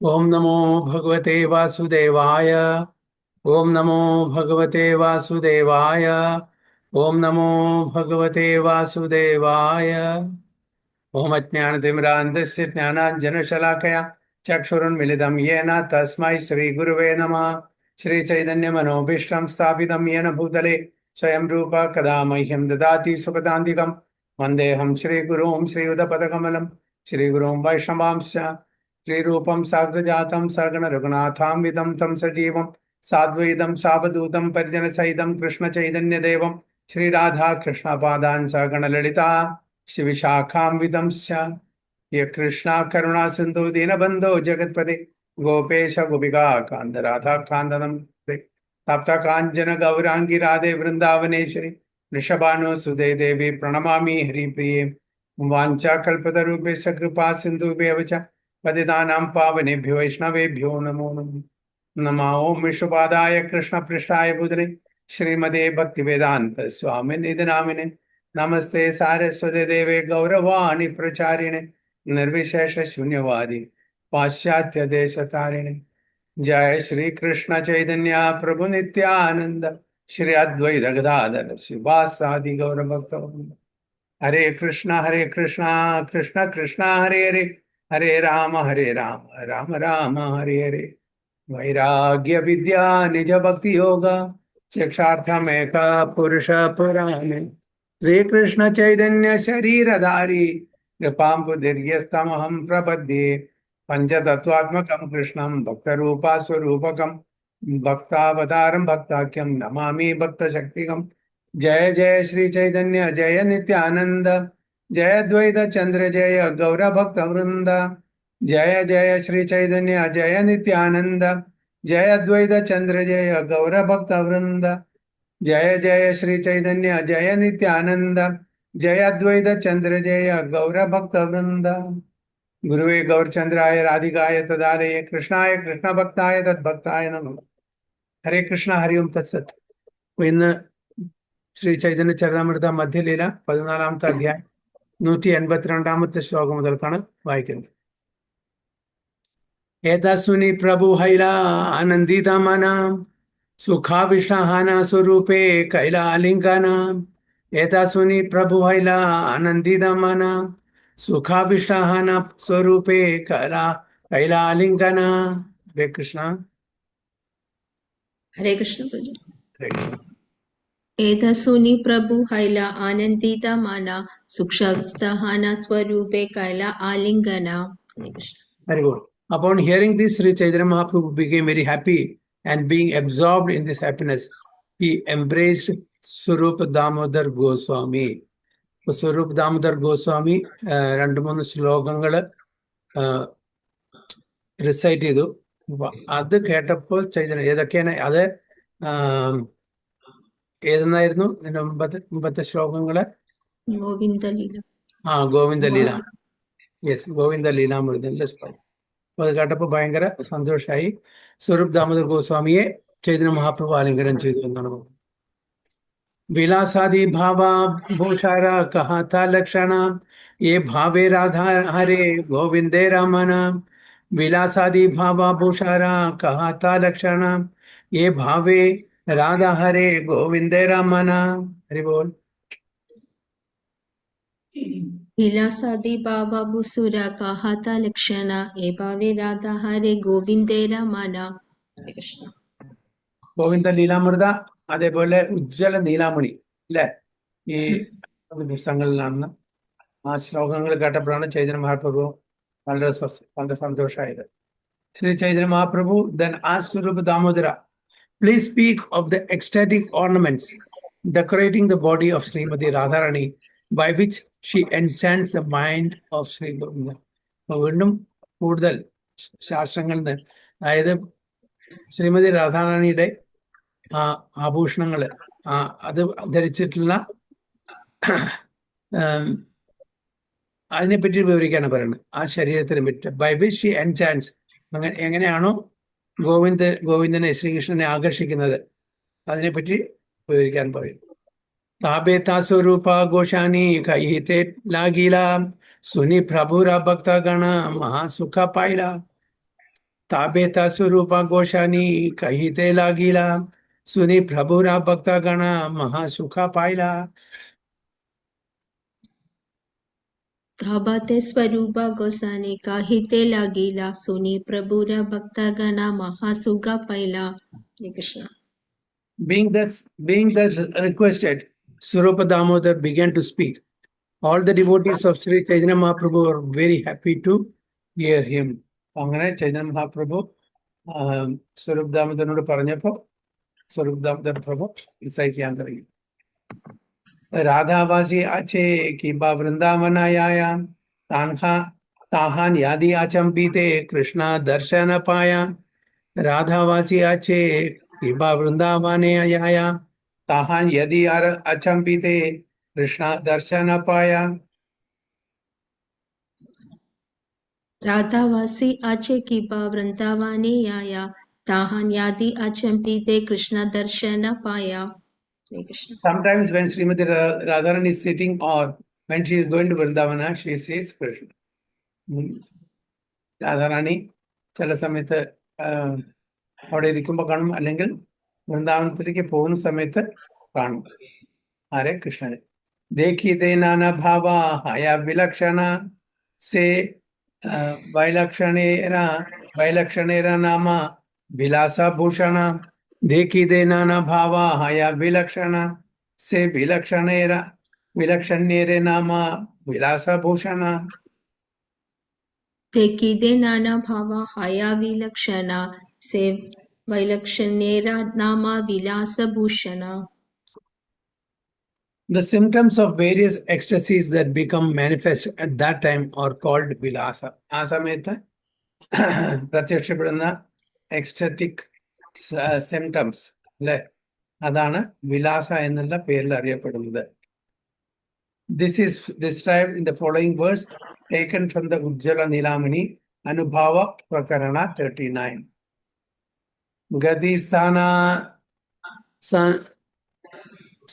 ओम नमो भगवते वासुदेवाय। ओम नमो भगवते वासुदेवाय। ओम नमो भगवते वासुदेवाय। ओम अज्ञानतिमिरान्धस्य ज्ञानाञ्जनशलाकया चक्षुरुन्मिलितं येन तस्मै श्रीगुरुवे नमः। श्रीचैतन्यमनोभीष्टं स्थापितं येन भूतले स्वयं रूप कदा मह्यं ददाति सुखदान्तिकं वन्देऽहं श्रीगुरुं श्रीयुतपदकमलं श्रीगुरुं वैष्णवांश्च श्रीरूपं साग्रजातं सगणरघुनाथान्वितं तं सजीवं साद्वैतं सावधूतं परिजनसहितं कृष्णचैतन्यदेवं श्रीराधा कृष्णपादान् सगणललिता शिविशाखान्वितंश्च ये कृष्णा करुणा सिन्धु दीनबन्धो जगत्पते गोपेश गोपिका कान्त राधा कान्दनं तप्त काञ्चन गौराङ्गी राधे वृन्दावनेश्वरी वृषभानुसुते देवी प्रणमामि हरिप्रिये वाञ्छाकल्पतरुभ्यश्च कृपा सिन्धुभ्येव च पतितानां पावनेभ्यो वैष्णवेभ्यो नमो नमः। नमः ओं विष्णुपादाय कृष्णपृष्ठाय भूतले श्रीमते भक्तिवेदान्त स्वामिनिधि नामिने नमस्ते सारस्वते देवे गौरवाणी प्रचारिणे निर्विशेष शून्यवादी पाश्चात्य देश तारिणे। जय श्री कृष्ण चैतन्य प्रभु नित्यानंद श्री अद्वैत गदाधर शिवासादि गौर भक्त हरे कृष्णा कृष्ण कृष्णा हरे हरे हरे राम राम राम हरे हरे। वैराग्य विद्या निज भक्ति योग शिक्षार्थमेक पुरुष पुराणे श्री कृष्ण चैतन्य शरीरधारी कृपां बुद्धिर्यस्तमहं प्रपद्ये पंचतत्वात्मकं कृष्णं भक्तरूपा स्वरूपकं भक्तावतारं भक्ताख्यं नमामि भक्तशक्तिकं। जय जय श्री चैतन्य जय नित्यानंद जय द्वैत चंद्र जय गौर भक्त वृंद। जय जय श्री चैतन्य जय नित्यानंद जय अद्वैत चंद्र जय गौर भक्त वृंद। जय जय श्री चैतन्य जय नित्यानंद जय अद्वैत चंद्र जय गौर भक्त वृंद। गुरुवे गौरचंद्राय राधिकाय तदालये कृष्णाय कृष्ण भक्ताय तद्भक्ताय नमः। हरे कृष्ण हरि ओम तत्सत। ഇന്ന് ശ്രീ ചൈതന്യ ചരിതാമൃത മധ്യലീല 14-ാമത്തെ അധ്യായം 182-ാമത്തെ ശ്ലോകം മുതൽക്കാണ് വായിക്കുന്നത്. ഏതസ്മിനി പ്രഭു ഹൈല ആനന്ദിതമന സുഖാവിഷഹാന സ്വരൂപേ കൈലാലിംഗന. ഏതസ്മിനി പ്രഭു ഹൈല ആനന്ദിതമന സുഖാവിഷഹാന സ്വരൂപേ കൈലാലിംഗന. ഹരേ കൃഷ്ണ. हरे कृष्ण प्रभु। ഹരേ കൃഷ്ണ. एतस्सुनि प्रभु हैला आनंदिता माना सुक्षस्थहाना स्वरूपे कैला आलिंगना। हरे Krishna. Very good. Upon hearing this, Sri Chaitanya Mahaprabhu became very happy, and being absorbed in this happiness, he embraced Swarup Damodar Goswami. Swarup Damodar Goswami 2-3 ശ്ലോകങ്ങള് റിസൈറ്റ് ചെയ്തു. അത് കേട്ടപ്പോൾ ചൈതന്യ ഏതൊക്കെയാണ് അത് ഏതെന്നായിരുന്നു ഇതിന്റെ മുമ്പത്തെ ശ്ലോകങ്ങള്? गोविंद लीला. ഗോവിന്ദ ലീല. യെസ്, ഗോവിന്ദ ലീലാമൃതന്റെ ശ്ലോകം. അത് കേട്ടപ്പോൾ ഭയങ്കര സന്തോഷമായി. സ്വരൂപ് ദാമോദർ ഗോസ്വാമിയെ ചൈതന്യ മഹാപ്രഭു ആലിംഗനം ചെയ്തു എന്നാണ് പറഞ്ഞത്. विलासादि भावा भूषारा कहा था लक्षण ये भावे राधा हरे गोविंदे रमना. विलासादि भावा भूषारा कहा था लक्षण ये भावे राधा हरे गोविंदे रमना. हरि बोल. विलासादि बाबा बुसुरा कहता लक्षणा ए भावे राधा हरे गोविंदे रमना। हरे कृष्ण। ഗോവിന്ദ ലീലാമൃത, അതേപോലെ ഉജ്ജ്വല നീലാമണി അല്ലെ, ഈ പുസ്തകങ്ങളിലാണ്. ആ ശ്ലോകങ്ങൾ കേട്ടപ്പോഴാണ് ചൈതന്യ മഹാപ്രഭു വളരെ സന്തോഷമായത്. Sri Chaitanya Mahaprabhu then asked Swarupa Damodara, please speak of the ecstatic ornaments decorating the body of Srimati Radharani by which she enchants the mind of Sri Govinda. വീണ്ടും കൂടുതൽ ശാസ്ത്രങ്ങളിൽ നിന്ന്, അതായത് ശ്രീമതി രാധാറാണിയുടെ ആഭൂഷണങ്ങള്, അത് ധരിച്ചിട്ടുള്ള അതിനെപ്പറ്റി വിവരിക്കാനാണ് പറയുന്നത്. ആ ശരീരത്തിനെ പറ്റി ബൈ വിച്ച് ഷി എൻചാൻസ്, എങ്ങനെയാണോ ഗോവിന്ദനെ ശ്രീകൃഷ്ണനെ ആകർഷിക്കുന്നത് അതിനെപ്പറ്റി വിവരിക്കാൻ പറയും. താബേതാ സ്വരൂപ ഘോഷാനി കൈഹിതേ ലാഗീല സുനി പ്രഭുര ഭക്തഗണ മഹാസുഖ പായില. ताबेता स्वरूपा गोशानी कहिते लागिला सुनी प्रभुरा भक्त गणा महासुखा पाइला. धाबा ते स्वरूपा गोसाने काहिते लागिला सुनी प्रभुरा भक्त गणा महासुगा पैला. हरे Krishna. Being thus requested, Swarupa Damodar began to speak. All the devotees of Sri Chaitanya Mahaprabhu were very happy to hear him. അങ്ങനെ ചൈതന്യ മഹാപ്രഭു സ്വരൂപ് ദാമോദരനോട് പറഞ്ഞപ്പോ സ്വരൂപ് ദാമോദർ പ്രഭു റിസൈറ്റ് ചെയ്യാൻ തുടങ്ങി. राधावासी आचे कि बा वृंदावनायाम ताहान यादि आचंबिते कृष्णा दर्शन पाया. राधावासी आचे कि बा वृंदावने आया ताहान यदि आचंबिते कृष्णा दर्शन पाया. राधावासी आचे किबा वृंदावने आया ताहान यादि आचंबिते कृष्ण दर्शन पाया. Hare Krishna. Sometimes when Srimati Radharani is sitting or when she is going to Vrindavana, she sees Krishna. Radha Rani ചില സമയത്ത് അവിടെ ഇരിക്കുമ്പോൾ കാണും, അല്ലെങ്കിൽ വൃന്ദാവനത്തിലേക്ക് പോകുന്ന സമയത്ത് കാണും. ആരെ? കൃഷ്ണനെ. ദേഖിതേ നാനാ ഭാവ ഹയ വിലക്ഷണ സേ വൈലക്ഷണേര നാമ വിലാസഭൂഷണ. ദേഖിതേ നാനാ ഭാവ ഹയ വിലക്ഷണ സേ വിലക്ഷണേര നാമ വിലാസഭൂഷണ. देखिदे नाना भावा हाया विलक्षणा से वैलक्षण्येरा नामा विलासभूषणा. The symptoms of various ecstasies that become manifest at that time are called vilasa. ആ സമയത്ത് പ്രത്യക്ഷപ്പെടുന്ന എക്സ്റ്ററ്റിക് സിംറ്റംസ് അല്ലെ, അതാണ് വിലാസ എന്നുള്ള പേരിൽ അറിയപ്പെടുന്നത്. This is described in the following verse taken from the Ujjala Nilamani Anubhava Prakarana 39. Gadisthana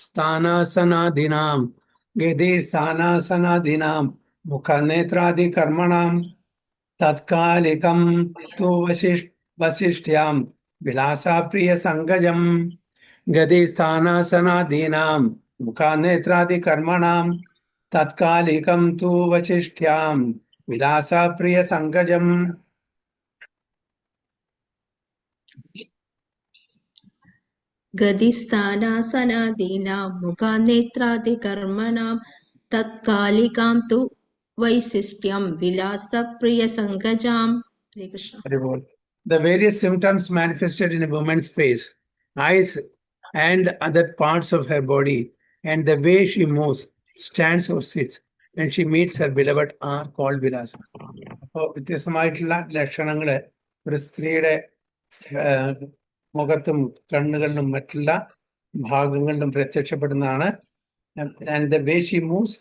സ്ഥാനാസനാദിനാം ഗതിസ്ഥാനാസനാദിനാം മുഖനേത്രാദികർമ്മണാം തത്കാലികം തു വസിഷ്ഠ്യാം വിലാസാപ്രിയ സങ്കജം. ഗതിസ്ഥാനാസനാദീനാം മുഖനേത്രാദികർമ്മണാം തത്കാലികം തു വസിഷ്ഠ്യാം വിലാസാപ്രിയ സങ്കജം. गदिस्थानासनादीनां मुखानेत्रादिकर्मणां तत्कालिकां तु वैशिष्ट्यं विलासप्रियसङ्गजाम्. हरे Krishna. The various symptoms manifested in a woman's face, eyes, and other parts of her body, and the way she moves, stands or sits when she meets her beloved are called vilasa. അപ്പോൾ വ്യത്യസ്തമായിട്ടുള്ള ലക്ഷണങ്ങള് ഒരു സ്ത്രീയുടെ മുഖത്തും കണ്ണുകളിലും മറ്റുള്ള ഭാഗങ്ങളിലും പ്രത്യക്ഷപ്പെടുന്നതാണ്. And the way she moves,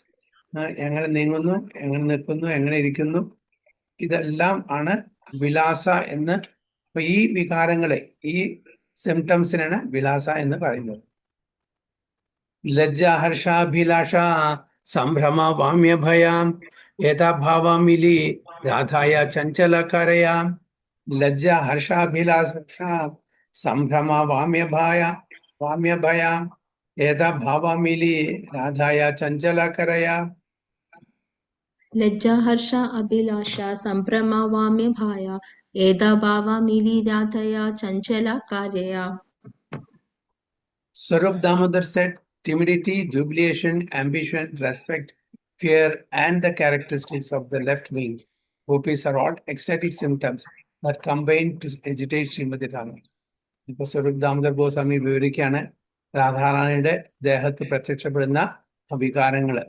എങ്ങനെ നീങ്ങുന്നു, എങ്ങനെ നിൽക്കുന്നു, എങ്ങനെ ഇരിക്കുന്നു, ഇതെല്ലാം ആണ് വിലാസ എന്ന്. അപ്പൊ ഈ വികാരങ്ങളെ, ഈ സിംറ്റംസിനാണ് വിലാസ എന്ന് പറയുന്നത്. ലജ്ജ ഹർഷാഭിലാഷ സംഭ്രമ വാമ്യഭയാം ഏതാഭാവമിലി രാധായ ചഞ്ചലകരയാം. ലജ്ജ ഹർഷാഭിലാഷ സംഭ്രമ വാമ്യഭയാം ഏതാഭാവമിലി രാധായ ചഞ്ചലകരയാം. लज्जा हर्षा अभिलाषा संभ्रमा वाम्य भाया एदा भावा मिली राधया Chanchala कार्यया. Swarup Damodar said, timidity, jubilation, ambition, respect, fear, and the characteristics of the left wing gopis are all ecstatic symptoms that combine to agitate Srimati Radharani. ഇപ്പോൾ സ്വരൂപ് ദാമോദർ ഗോസ്വാമി വിവരിക്കുകയാണ് രാധാറാണിയുടെ ദേഹത്ത് പ്രത്യക്ഷപ്പെടുന്ന വികാരങ്ങള്,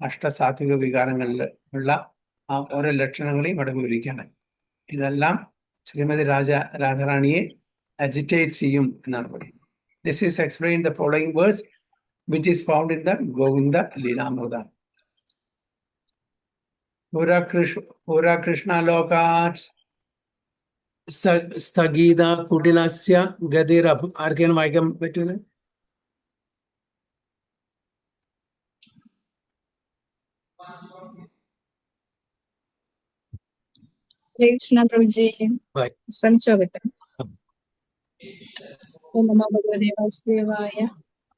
അഷ്ടസാത്വിക വികാരങ്ങളിൽ ഉള്ള ആ ഓരോ ലക്ഷണങ്ങളെയും ഇവിടെ വിവരിക്കുകയാണ്. ഇതെല്ലാം ശ്രീമതി രാധാറാണിയെ അജിറ്റേറ്റ് ചെയ്യും എന്നാണ് പറയുന്നത്. This is explained in the following verse, which is found in the Govinda Leelamrita. Pura Krishna Lokat Sthagida Kudilasya Gadirab. ആർക്കെങ്കിലും വായിക്കാൻ പറ്റുന്നത്? കൃഷ്ണ പ്രഭുജി Bye. ശ്രമിച്ചോകട്ടെ. ഓം നമോ ഭഗവതേ വാസുദേവായ.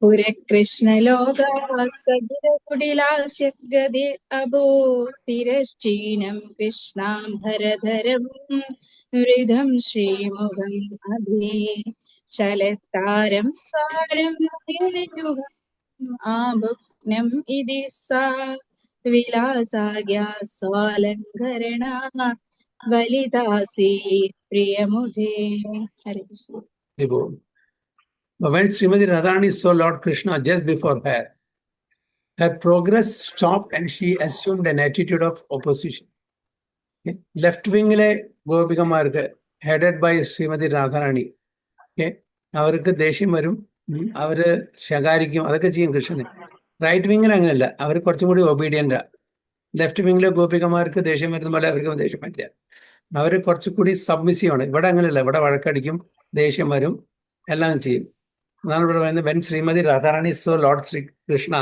പുര കൃഷ്ണലോകാസ്കടിലാസ്യഗതി അഭോ തിരശ്ചീനം കൃഷ്ണാം ഭരധരം മൃദം ശ്രീമുഖം അഭി ചലത്താരം സാരം ആഭുഗ്നം ഇതി സാ വിലാസാഗ്യാ സ്വാലങ്കരണ വലിദാസി പ്രിയമുദേ. ഹരേ Krishna. But when Srimati Radharani saw Lord Krishna just before her, her progress stopped and she assumed an attitude of opposition. Left wing-le ഗോപികമാർക്ക് headed by Srimati Radharani, അവർക്ക് ദേഷ്യം വരും, അവര് ശകാരിക്കും, അതൊക്കെ ചെയ്യും കൃഷ്ണന്. റൈറ്റ് വിങ്ങിൽ അങ്ങനെയല്ല, അവർ കുറച്ചും കൂടി ഒബീഡിയൻ്റാ. ലെഫ്റ്റ് വിങ്ങിലെ ഗോപികമാർക്ക് ദേഷ്യം വരുന്ന പോലെ അവർക്ക് ദേഷ്യം പറ്റില്ല, അവർ കുറച്ചുകൂടി സബ്മിസീവാണ്. ഇവിടെ അങ്ങനെയല്ല, ഇവിടെ വഴക്കടിക്കും, ദേഷ്യം വരും, എല്ലാം ചെയ്യും. അതാണ് ഇവിടെ പറയുന്നത്. When Srimati Radharani so Lord Sri Krishna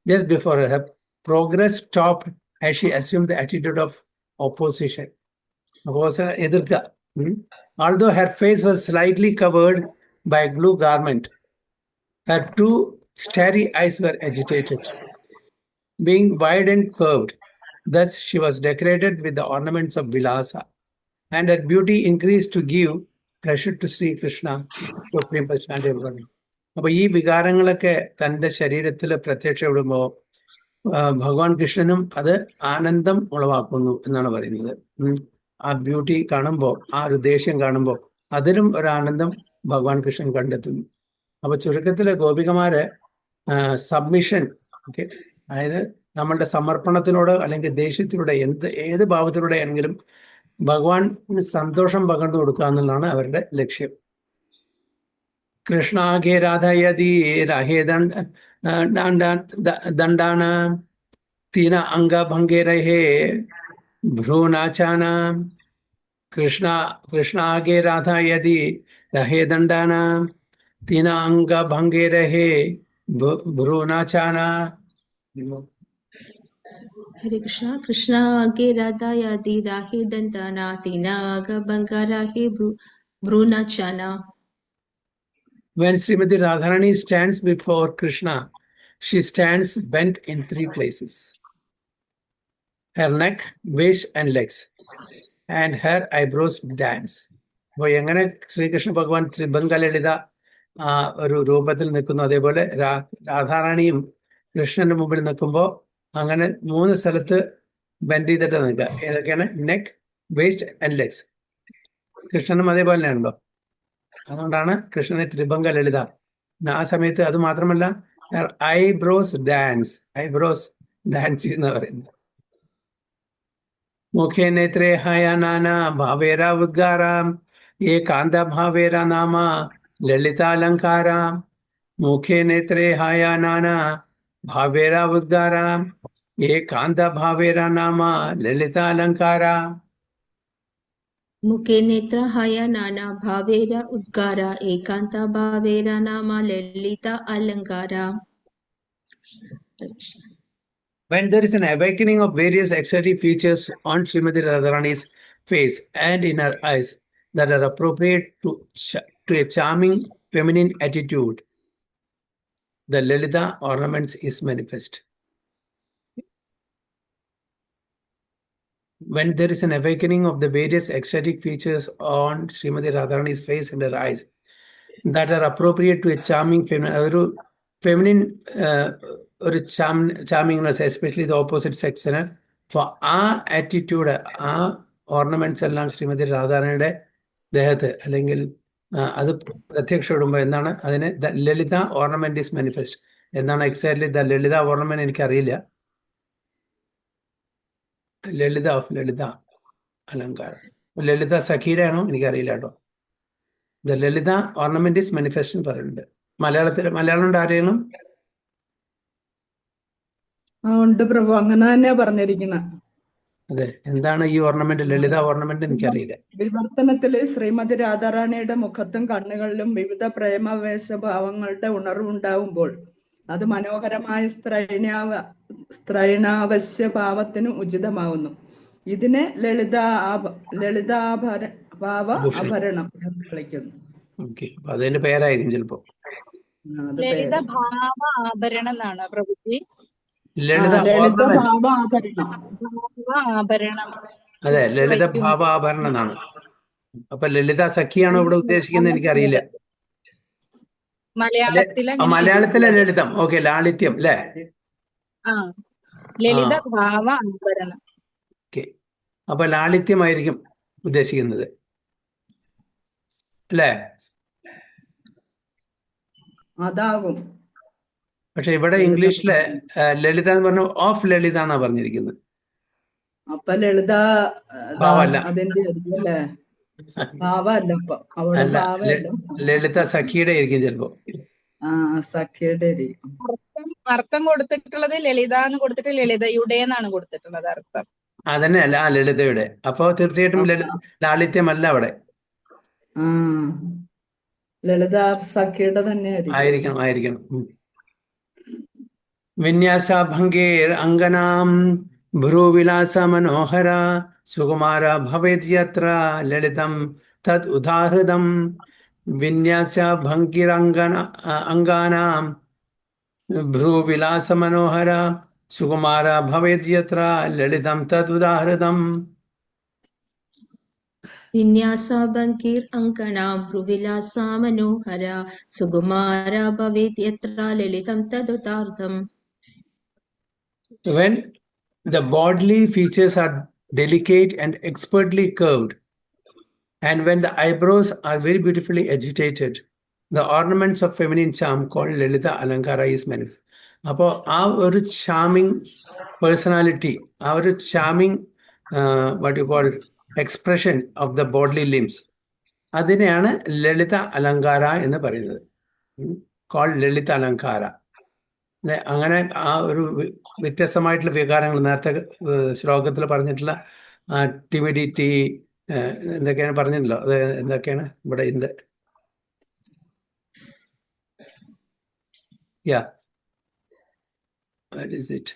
just before her progress stopped as she assumed the attitude of opposition. എതിർക്കുക. Although her face was slightly covered by a blue garment, her two starry eyes were agitated, being wide and curved. Thus she was decorated with the ornaments of Vilasa, and her beauty increased to give pleasure to Sri Krishna. അപ്പൊ ഈ വികാരങ്ങളൊക്കെ തൻ്റെ ശരീരത്തിൽ പ്രത്യക്ഷപ്പെടുമ്പോൾ ഭഗവാൻ കൃഷ്ണനും അത് ആനന്ദം ഉളവാക്കുന്നു എന്നാണ് പറയുന്നത്. ആ ബ്യൂട്ടി കാണുമ്പോൾ, ആ ഒരു ദേഷ്യം കാണുമ്പോൾ അതിലും ഒരു ആനന്ദം ഭഗവാൻ കൃഷ്ണൻ കണ്ടെത്തുന്നു. അപ്പൊ ചുരുക്കത്തില് ഗോപികമാര് സബ്മിഷൻ, അതായത് നമ്മളുടെ സമർപ്പണത്തിലൂടെ അല്ലെങ്കിൽ ദേഷ്യത്തിലൂടെ ഏത് ഭാവത്തിലൂടെ ആണെങ്കിലും ഭഗവാന് സന്തോഷം പകർന്നു കൊടുക്കുക എന്നുള്ളതാണ് അവരുടെ ലക്ഷ്യം. കൃഷ്ണാഘേ രാധയതി രാഹേ ദണ്ഡാന തീന അംഗഭംഗേരഹേ ഭ്രൂനാചാന. കൃഷ്ണാഘേ രാധയതി രഹേ ദണ്ഡാന തീന അംഗഭംഗേരഹേ ഭ്രൂനാചാന. ഹരേ കൃഷ്ണ. കൃഷ്ണ ആകെ Radha യാതി രാഹേ ദന്താന തീനാഗ ബംഗാരാഹേ ഭ്രൂനാചാന. When Srimati Radharani stands before Krishna, she stands bent in three places: her neck, waist and legs, and her eyebrows dance. അപ്പോൾ എങ്ങനെ ശ്രീകൃഷ്ണ ഭഗവാൻ ത്രിഭംഗ ലളിത ഒരു രൂപത്തിൽ നിൽക്കുന്നു, അതേപോലെ രാധാറാണിയും കൃഷ്ണന്റെ മുമ്പിൽ നിൽക്കുമ്പോൾ അങ്ങനെ 3 സ്ഥലത്ത് ബെൻഡ് ചെയ്തിട്ട് നിൽക്കുക. ഏതൊക്കെയാണ്? Neck, waste and legs. കൃഷ്ണനും അതേപോലെ തന്നെയാണല്ലോ. അതുകൊണ്ടാണ് കൃഷ്ണനെ ത്രിഭംഗ ലളിത. ആ സമയത്ത് അത് മാത്രമല്ല, ഐബ്രോസ് ഡാൻസ് എന്ന് പറയുന്നത്. മുഖേ നേത്രേ ഹയാനാന ഭാവേര ഉദ്ഗാരാം ഏകാന്ത ഭാവേര നാമ ലളിതാലങ്കാരാം. മുഖേ നേത്രേ ഹയാനാന ഭാവേര ഉദ്ഗാരാം ഏകാന്ത ഭാവേര നാമ ലളിതാലങ്കാരാം. മുഖേ നേത്രഹായ നാനാ ഭാവേര ഉദ്ഗാര ഏകാന്ത ഭാവേര നാമ ലളിത അലങ്കാര. When there is an awakening of various ecstatic features on Srimati Radharani's face and in her eyes that are appropriate to a charming feminine attitude, the Lalita ornaments is manifest. When there is an awakening of the various ecstatic features on Srimati Radharani's face and her eyes that are appropriate to a charming feminine charmingness, especially the opposite sex. So ആ attitude, ആ ornaments എല്ലാം ശ്രീമതി രാധാറാണിയുടെ ദേഹത്ത് അല്ലെങ്കിൽ അത് പ്രത്യക്ഷപ്പെടുമ്പോൾ എന്താണ് അതിന് the Lalita ornament is manifest. എന്താണ് exactly the Lalita ornament എനിക്കറിയില്ല. ലളിത അലങ്കാരം, ലളിത സഖീര ആണോ എനിക്കറിയില്ല കേട്ടോ. The Lalita ornament is manifest എന്ന് പറയുന്നുണ്ട്. മലയാളം ഉണ്ട് ആരെങ്കിലും? ഉണ്ട് പ്രഭു, അങ്ങനെ തന്നെയാ പറഞ്ഞിരിക്കുന്നത്. അതെ, എന്താണ് ഈ ഓർണമെന്റ്, ലളിത ഓർണമെന്റ്? എനിക്കറിയില്ല. വിവർത്തനത്തില് ശ്രീമതി രാധാറാണിയുടെ മുഖത്തും കണ്ണുകളിലും വിവിധ പ്രേമവേശ ഭാവങ്ങളുടെ ഉണർവുണ്ടാകുമ്പോൾ അത് മനോഹരമായ സ്ത്രൈണാവശ്യ ഭാവത്തിനും ഉചിതമാകുന്നു. ഇതിനെ ലളിതാഭര ഭാവ ഭൂഷണം. ആഭരണം എന്ന് വിളിക്കുന്നു. ഓക്കെ, അപ്പൊ അതിന്റെ പേരായിരിക്കും ചിലപ്പോ. അത് ലളിത പേര്. ഭാവ ആഭരണം എന്നാണ് പ്രഭുജി. ലളിത ലളിത ഓർണമെന്റ്. ഭാവ ആഭരണം. ഭാവ ആഭരണം അതെ, ലളിത വയ്ക്കും. ഭാവാഭരണം എന്നാണ്. അപ്പൊ ലളിത സഖിയാണോ ഇവിടെ ഉദ്ദേശിക്കുന്നത് എനിക്കറിയില്ല. മലയാളത്തിൽ അങ്ങനെ മലയാളത്തിലെ ലളിതം. ഓക്കെ, ലാളിത്യം അല്ലേ? ആ ലളിത ഭാവ ആഭരണം. ഓക്കെ, അപ്പൊ ലാളിത്യമായിരിക്കും ഉദ്ദേശിക്കുന്നത് അല്ലേ? അതാകും. പക്ഷെ ഇവിടെ ഇംഗ്ലീഷില് ലളിത എന്ന് പറഞ്ഞ ഓഫ് ലളിത എന്നാ പറഞ്ഞിരിക്കുന്നത്. അപ്പൊ ലളിത ഭാവല്ല. അതിന്റെ അല്ലേ? ഭാവല്ല. അപ്പൊ അവിടെ അല്ല, ഭാവല്ല. ലളിത സഖിയുടെ ആയിരിക്കും ചിലപ്പോ. സഖ്യയുടെ ആയിരിക്കും. അർത്ഥം കൊടുത്തിട്ടുള്ളത് ലളിത എന്ന് കൊടുത്തിട്ട് ലളിതയുടെ എന്നാണ് കൊടുത്തിട്ടുള്ളത് അർത്ഥം. അതന്നെ അല്ല, ലളിതയുടെ. അപ്പൊ തീർച്ചയായിട്ടും ലാളിത്യമല്ല അവിടെ. ലളിത സഖ്യയുടെ തന്നെ ആയിരിക്കണം. വിന്യാസഭംഗേർ അംഗനാം ഭ്രൂവിലാസ മനോഹര സുകുമാര ഭവേത് യത്ര ലളിതം തത് ഉദാഹൃതം. അംഗാനാം ഭ്രൂവിലാസ മനോഹര സുകുമാര ഭവേത് യത്ര ലളിതം തത് ഉദാഹൃതം. വിന്യാസാഭംഗീർ അങ്കണാം ഭ്രുവിലാസാ മനോഹര സുകുമാര ഭവേത് യത്ര ലളിതം തദുദാർദ്ധം. When the bodily features are delicate and expertly curved, and when the eyebrows are very beautifully agitated, the ornaments of feminine charm called Lalita Alankara is manifest. അപ്പോൾ ആ ഒരു charming personality, ആ ഒരു charming what you call expression of the bodily limbs, അതിനെയാണ് ലളിത അലങ്കാര എന്ന് പറയുന്നത്. called ലളിത അലങ്കാര. അങ്ങനെ ആ ഒരു വ്യത്യസ്തമായിട്ടുള്ള വികാരങ്ങൾ നേരത്തെ ശ്ലോകത്തിൽ പറഞ്ഞിട്ടുള്ള ടിമിഡിറ്റി എന്തൊക്കെയാണ് പറഞ്ഞിട്ടുണ്ടല്ലോ, അത് എന്തൊക്കെയാണ് ഇവിടെ ഉണ്ട്? What is it?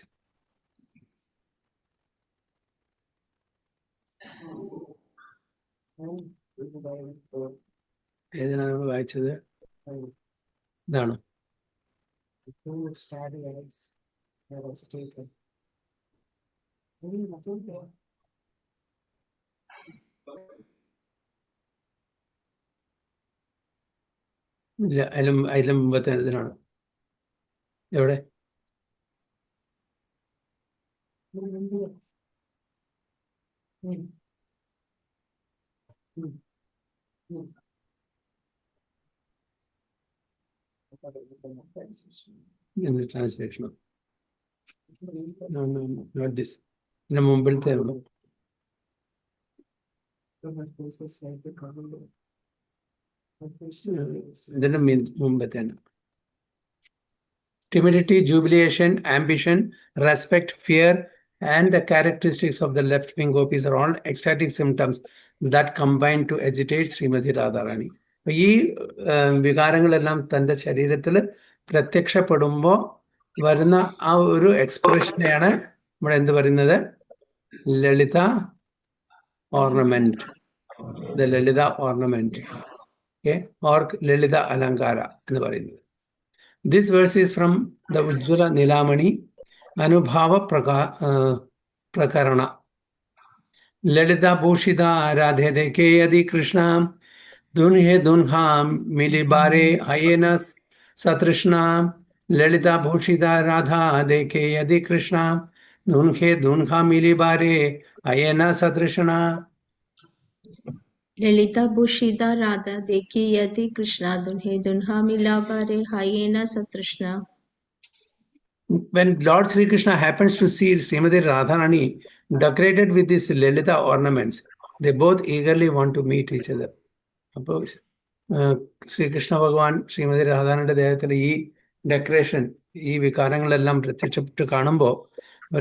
ഏതാണ് നമ്മൾ വായിച്ചത്? ഇതാണോ? ഇല്ല, അതിലും മുമ്പത്തെ ഇതിനാണ്. എവിടെ? In the translation. No, not this. ഇതിന് മുമ്പിലത്തെ ഉള്ളൂ. ഇതിന്റെ മുമ്പത്തേന്. Timidity, jubilation, ambition, respect, fear, and the characteristics of the left wing gopis are all ecstatic symptoms that combine to agitate Srimati Radharani. ഈ വികാരങ്ങളെല്ലാം തൻ്റെ ശരീരത്തിൽ പ്രത്യക്ഷപ്പെടുമ്പോൾ വരുന്ന ആ ഒരു എക്സ്പ്രഷനെയാണ് ഇവിടെ എന്ത് പറയുന്നത്? Lalita ornament. The Lalita ornament, or Lalita അലങ്കാര എന്ന് പറയുന്നത്. This verse is from the Ujjwala Nilamani Anubhava Prakarana. Lalita Bhushita Radhe Dekhe Yadi Krishna Dunhe Dunha Milibare Ayenas Satrishna. Lalita Bhushita Radha Dekhe Yadi Krishna Dunhe Dunha Milibare Ayena Satrishna. Lalitha ഭൂഷിത Radha ദേഖി Yati Krishna ദുൻഹേ ദുൻഹാ മിലാബാരെ ഹയേന സതൃഷ്ണ. When Lord Sri Krishna happens to see Srimati Radharani decorated with these Lalita ornaments, they both eagerly want to meet each other. അപ്പോൾ ശ്രീകൃഷ്ണ ഭഗവാൻ ശ്രീമതി രാധാറാണിയുടെ ദേഹത്തിൽ ഈ decoration, ഈ വികാരങ്ങളെല്ലാം പ്രത്യക്ഷപ്പെട്ട് കാണുമ്പോൾ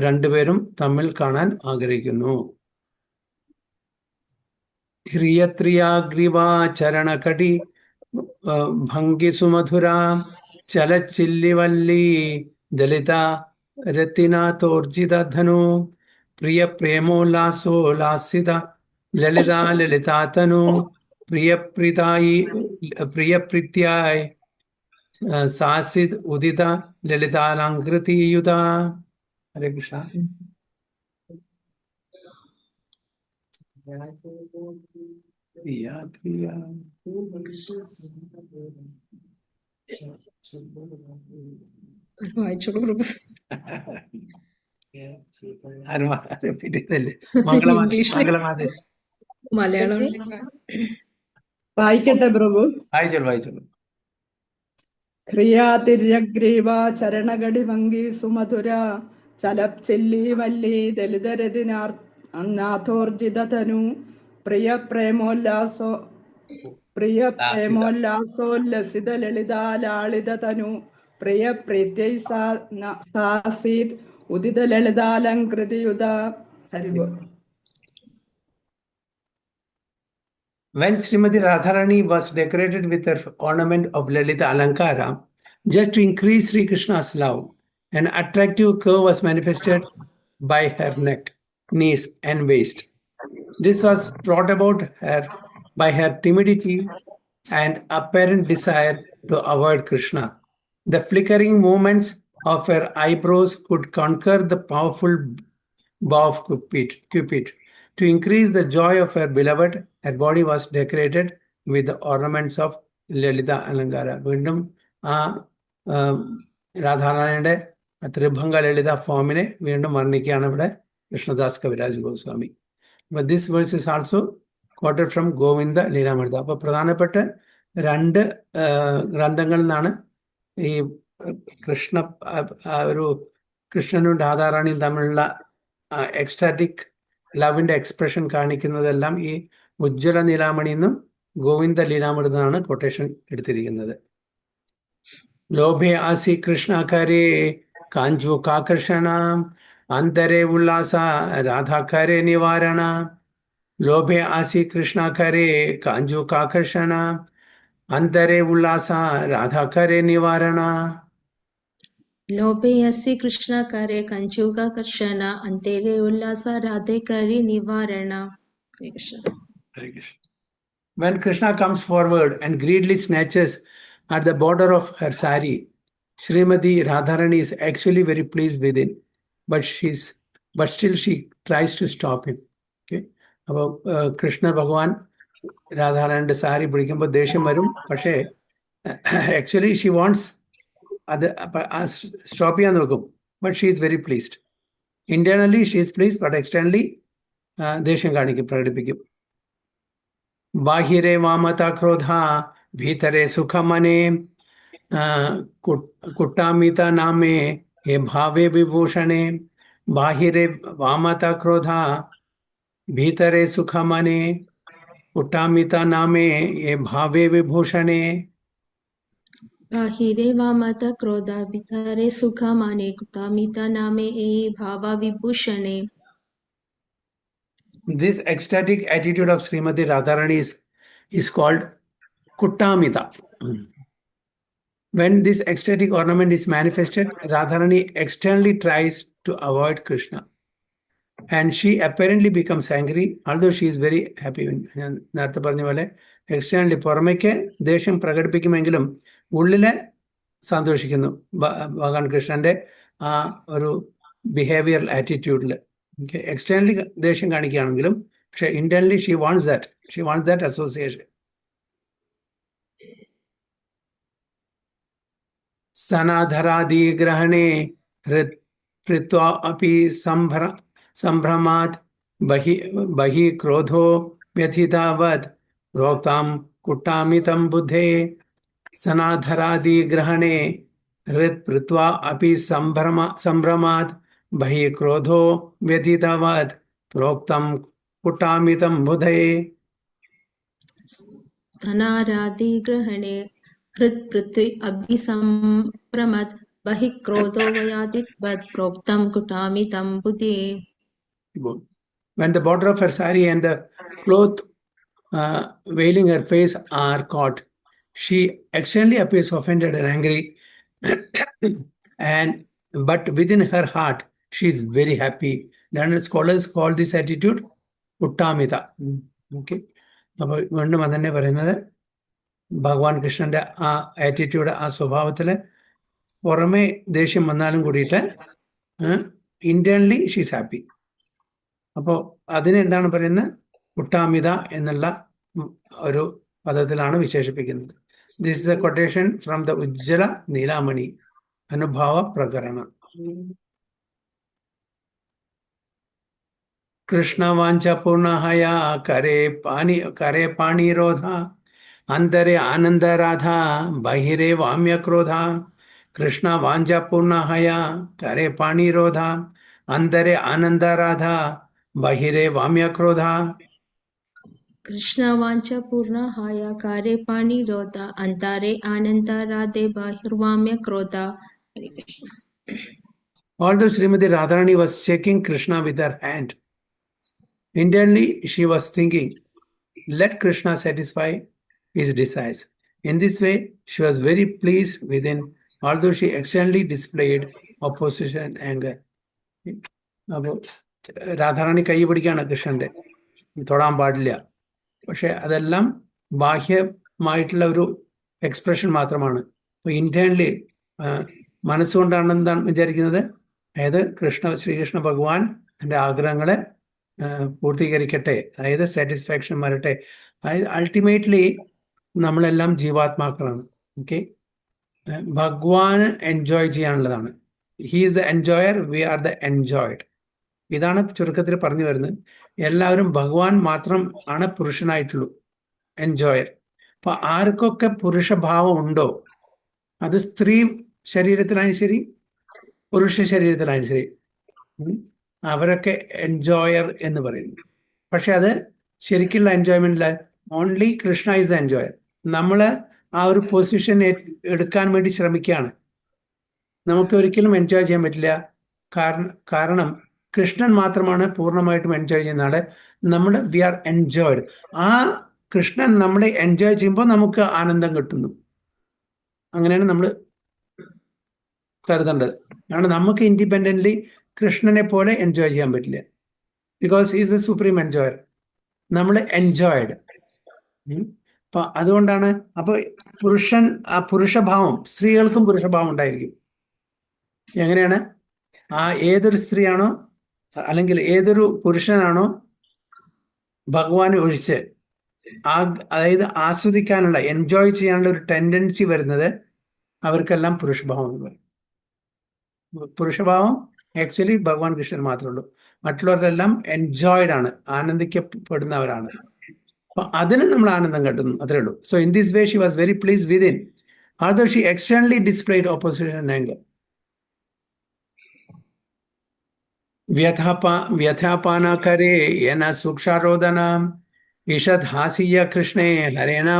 രണ്ടുപേരും തമ്മിൽ കാണാൻ ആഗ്രഹിക്കുന്നു. ഹ്രിയത്രിയാഗ്രിവാ ചരണകടി ഭംഗി സുമധുര ചലച്ചില്ലിവല്ലി ദലിത രത്തിനാഥോർജിത ധനു प्रिय प्रेमोल्लासो लासिता ललिता ललितातनु प्रिय प्रीत्याय सासिद उदिता ललितालंकृति युता. हरे कृष्ण. വായിച്ചോളൂ പ്രഭു. ഇംഗ്ലീഷില് മലയാളം വായിക്കട്ടെ പ്രഭു. വായിച്ചോളൂ. ക്രിയാതിര്യഗ്രീവ ചരണഗടിഭംഗി സുമധുര ചലപ് ചെല്ലി വല്ലി ദലിതരതിനാഥോർജിതനു പ്രിയ പ്രേമോല്ലാസോല്ലസിത ലളിതാലാളിതനു പ്രിയ പ്രീത്യൈ സാസീത് Udita ലളിതാലങ്കൃതിയുത. ഹരിബോ. When Srimati Radharani was decorated with her ornament of Lalita Alankara, just to increase Sri Krishna's love, an attractive curve was manifested by her neck, knees, and waist. This was brought about her by her timidity and apparent desire to avoid Krishna. The flickering movements of her eyebrows could conquer the powerful bow of Cupid. To increase the joy of her beloved, her body was decorated with the ornaments of Lalita Alankara. വീണ്ടും ആ രാധാറാണിയുടെ ത്രിഭംഗ ലളിത ഫോമിനെ വീണ്ടും വർണ്ണിക്കുകയാണ് ഇവിടെ Krishnadas Kaviraj Goswami. But this verse is also quoted from Govinda Leelamrita. അപ്പോൾ പ്രധാനപ്പെട്ട രണ്ട് ഗ്രന്ഥങ്ങളിൽ നിന്നാണ് ഈ കൃഷ്ണനും രാധാറാണിയും തമ്മിലുള്ള എക്സ്റ്റാറ്റിക് ലവിന്റെ എക്സ്പ്രഷൻ കാണിക്കുന്നതെല്ലാം ഈ ഉജ്ജ്വല നീലാമണി എന്നും ഗോവിന്ദ ലീലാമൃതമാണ് കൊട്ടേഷൻ എടുത്തിരിക്കുന്നത്. ലോഭേ ആസി കൃഷ്ണാകാരേ കാഞ്ചുകാകർഷണ അന്തരേ ഉല്ലാസ രാധാകാരേ നിവാരണ. ലോഭേ ആസി കൃഷ്ണാകാരേ കാഞ്ചുകാകർഷണ അന്തരേ ഉല്ലാസ രാധാകാരേ നിവാരണ. ലോഭേ അസി കൃഷ്ണാകാരേ കഞ്ചുകാകർഷണ അന്തരേ ഉല്ലാസ രാധേകാരി നിവാരണ. When Krishna comes forward and greedily snatches at the border of her sari, Srimati Radharani is actually very pleased within, but still she tries to stop him. Okay? അപ്പോൾ കൃഷ്ണ ഭഗവാൻ രാധാറാണിയുടെ സാരി പിടിക്കുമ്പോൾ ദേഷ്യം വരും, പക്ഷേ ആക്ച്വലി ഷി വാണ്ട്സ് അത് stop ചെയ്യാൻ നോക്കും, but she is very pleased. Internally she is pleased, but externally ദേഷ്യം പ്രകടിപ്പിക്കും. ബാഹിരെ വാമത ക്രോധ ഭീതരെ സുഖമനെ കുട്ടാമിത നാമേ ഹേ ഭാവേ വിഭൂഷണേ. ബാഹിരെ വാമത ക്രോധ ഭീതരെ സുഖമനെ കുട്ടാമിത നാമേ ഹേ ഭാവേ വിഭൂഷണേ. ബാഹിരെ വാമത ക്രോധ ഭീതരെ സുഖമനെ കുട്ടാമിത നാമേ ഹേ ഭാവ വിഭൂഷണേ. This ecstatic attitude of Srimati Radharani is called Kuttamita. When this ecstatic ornament is manifested, Radharani externally tries to avoid Krishna. And she apparently becomes angry, although she is very happy. നേരത്തെ പറഞ്ഞ പോലെ externally പുറമേക്ക് ദേഷ്യം പ്രകടിപ്പിക്കുമെങ്കിലും ഉള്ളിലെ സന്തോഷിക്കുന്നു ഭഗവാൻ കൃഷ്ണന്റെ ആ ഒരു ബിഹേവിയറൽ ആറ്റിറ്റ്യൂഡിൽ. എക്സ്റ്റേണലി ദേഷ്യം കാണിക്കുകയാണെങ്കിലും പക്ഷെ internally she wants that association. സനാധരാദി ഗ്രഹണേ ഹൃത്വാ അപി സംഭ്രമാത് ബഹി ക്രോധോ വ്യഥിതാവത് പ്രോക്താം കുട്ടാമിതം ബുദ്ധേ. സനാധരാദി ഗ്രഹണേ ഹൃത്വാ അപി സംഭ്രമാത് ബഹി ക്രോധോ വ്യഥിതാവത് പ്രോക്തം കുട്ടാമിതം ബുദ്ധേ. ധനാരാദി ഗ്രഹണേ ഹൃത്പൃഥ്വി അഭിസംഭ്രമത് ബഹി ക്രോധോ വയാതിത്വത് പ്രോക്തം കുട്ടാമിതം ബുദ്ധേ. When the border of her sari and the cloth veiling her face are caught, she externally appears offended and angry, but within her heart she is very happy Learned scholars call this attitude uttamita. Okay. അപ്പോൾ വീണ്ടും അതന്നെ പറയുന്നത് ഭഗവാൻ കൃഷ്ണന്റെ ആ attitude, ആ സ്വഭാവത്തില് പുറമെ ദേഷ്യം വന്നാലും കൂടിയിട്ട് ഇന്റേണലി ഷീസ് ഹാപ്പി. അപ്പോൾ അതിനെ എന്താണ് പറയുന്നത്? ഉട്ടാമിത എന്നുള്ള ഒരു പദത്തിലാണ് വിശേഷിപ്പിക്കുന്നത്. This is a quotation from the Ujjvala Nilamani അനുഭാവ പ്രകരണ. കൃഷ്ണവാഞ്ച പൂർണ്ണഹയ കരേ പാണിരോധ അന്തരെ ആനന്ദരാധ ബഹിരേ വാമ്യക്രോധ. കൃഷ്ണ വാഞ്ച പൂർണ്ണഹയ കരേ പാണിരോധ അന്തരെ ആനന്ദരാധ ബഹിരേ വാമ്യക്രോധ. കൃഷ്ണ വാഞ്ച പൂർണ്ണഹായ കാരേ പാണിരോധ അന്തരേ ആനന്ദരാധേ ബഹിർവാമ്യ ക്രോധ. Hare Krishna. Although Srimati Radharani was checking Krishna with her hand, internally she was thinking, let Krishna satisfy his desires. In this way, she was very pleased within, although she externally displayed opposition and anger. അപ്പോൾ രാധാറാണി കൈ പിടിക്കുകയാണ് കൃഷ്ണന്റെ, തൊടാൻ പാടില്ല. പക്ഷെ അതെല്ലാം ബാഹ്യമായിട്ടുള്ള ഒരു expression മാത്രമാണ്. അപ്പോൾ ഇന്റേണലി മനസ്സുകൊണ്ടാണ് എന്താണ് വിചാരിക്കുന്നത്? അതായത് ശ്രീകൃഷ്ണ ഭഗവാൻ എൻ്റെ ആഗ്രഹങ്ങളെ പൂർത്തീകരിക്കട്ടെ, അതായത് സാറ്റിസ്ഫാക്ഷൻ വരട്ടെ. അതായത് അൾട്ടിമേറ്റ്ലി നമ്മളെല്ലാം ജീവാത്മാക്കളാണ്. ഓക്കെ, ഭഗവാൻ എൻജോയ് ചെയ്യാനുള്ളതാണ്. He is the enjoyer, we are the enjoyed. ഇതാണ് ചുരുക്കത്തിൽ പറഞ്ഞു വരുന്നത്. എല്ലാവരും ഭഗവാൻ മാത്രം ആണ് പുരുഷനായിട്ടുള്ളൂ, എൻജോയർ. അപ്പൊ ആർക്കൊക്കെ പുരുഷഭാവം ഉണ്ടോ, അത് സ്ത്രീ ശരീരത്തിലായാലും ശരി പുരുഷ ശരീരത്തിലായാലും ശരി, അവരൊക്കെ എൻജോയർ എന്ന് പറയുന്നു. പക്ഷെ അത് ശരിക്കുള്ള എൻജോയ്മെന്റില്ല. Only Krishna is the enjoyer. നമ്മൾ ആ ഒരു പൊസിഷൻ എടുക്കാൻ വേണ്ടി ശ്രമിക്കുകയാണ്. നമുക്ക് ഒരിക്കലും എൻജോയ് ചെയ്യാൻ പറ്റില്ല. കാരണം കൃഷ്ണൻ മാത്രമാണ് പൂർണ്ണമായിട്ടും എൻജോയ് ചെയ്യുന്ന ആള്. നമ്മൾ വി ആർ എൻജോയ്ഡ്. ആ കൃഷ്ണൻ നമ്മളെ എൻജോയ് ചെയ്യുമ്പോൾ നമുക്ക് ആനന്ദം കിട്ടുന്നു. അങ്ങനെയാണ് നമ്മൾ കരുതേണ്ടത്. കാരണം നമുക്ക് ഇൻഡിപെൻഡൻ്റ്ലി കൃഷ്ണനെ പോലെ എൻജോയ് ചെയ്യാൻ പറ്റില്ല. Because he's the supreme enjoyer. നമ്മൾ എൻജോയ്ഡ്. അപ്പൊ അതുകൊണ്ടാണ് അപ്പൊ ആ പുരുഷഭാവം, സ്ത്രീകൾക്കും പുരുഷഭാവം ഉണ്ടായിരിക്കും. എങ്ങനെയാണ്? ആ ഏതൊരു സ്ത്രീയാണോ അല്ലെങ്കിൽ ഏതൊരു പുരുഷനാണോ ഭഗവാനെ ഒഴിച്ച് അതായത് ആസ്വദിക്കാനുള്ള, എൻജോയ് ചെയ്യാനുള്ള ഒരു ടെൻഡൻസി വരുന്നത്, അവർക്കെല്ലാം പുരുഷഭാവം എന്ന് പറയും. പുരുഷഭാവം ആക്ച്വലി ഭഗവാൻ കൃഷ്ണൻ മാത്രമേ ഉള്ളൂ. മറ്റുള്ളവരെല്ലാം എൻജോയ്ഡ് ആണ്, ആനന്ദിക്കപ്പെടുന്നവരാണ്. അപ്പൊ അതിന് നമ്മൾ ആനന്ദം കിട്ടുന്നു, അത്രേ ഉള്ളൂ. So in this way she was very please within, although she externally displayed opposition and anger. व्यथापाना करे येन सूक्षारोदना ईषद हासीय कृष्णे हरेना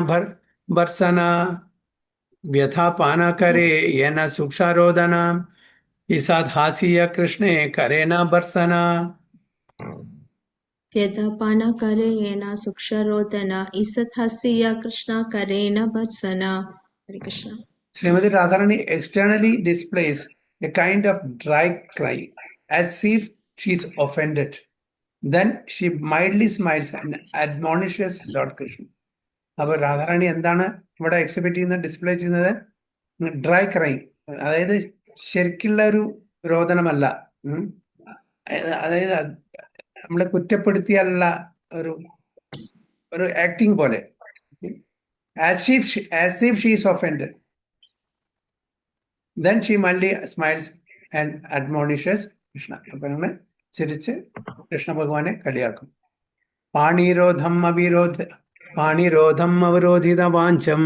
बरसना. व्यथापाना करे येन सूक्षारोदना ईषद हासीय कृष्णे करेना बरसना. വ്യഥാപാന കരേണ സുക്ഷരോദന ഈസത്ഹസ്യ കൃഷ്ണ കരേണ ഭത്സന. ഹരേ Krishna. Srimati Radharani externally displays a kind of dry cry as if she is offended. Then she mildly smiles and admonishes Lord Krishna. അപ്പോൾ രാധാറാണി എന്താണ് ഇവിടെ exhibit ചെയ്യുന്നത്, display ചെയ്യുന്നത്? Dry cry, അതായത് ശരിക്കുള്ള ഒരു രോദനമല്ല. അതായത് നമ്മളെ കുറ്റപ്പെടുത്തിയാലുള്ള ഒരു ആക്ടിങ് പോലെ, as if she is offended. Then she mildly smiles and admonishes Krishna. അപ്പൊ നമ്മൾ ചിരിച്ച് കൃഷ്ണ ഭഗവാനെ കളിയാക്കും. പാണിരോധം അവരോധിത വാഞ്ചം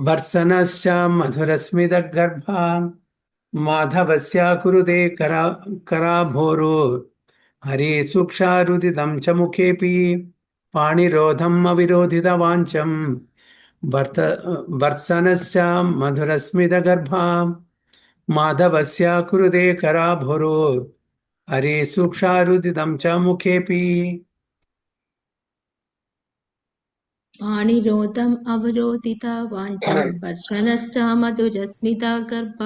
ഭർസനശ്ച മധുരസ്മിത ഗർഭ മാധവസ്യ കുരുതേ കരാഭോരോ ഹരേ സൂക്ഷാരുദിതം ച മുഖേപി. പാണിരോധം അവിരോധിത വാഞ്ചം ഭർസനശ്ച മധുരസ്മിത ഗർഭ മാധവസ്യ കുരുതേ കരാഭോരോ ഹരേ സൂക്ഷാരുദിതം ച മുഖേപി. പാണിരോധം അവരോധിത വാഞ്ചം ഭർഷനശ്ച മധുരസ്മിത ഗർഭ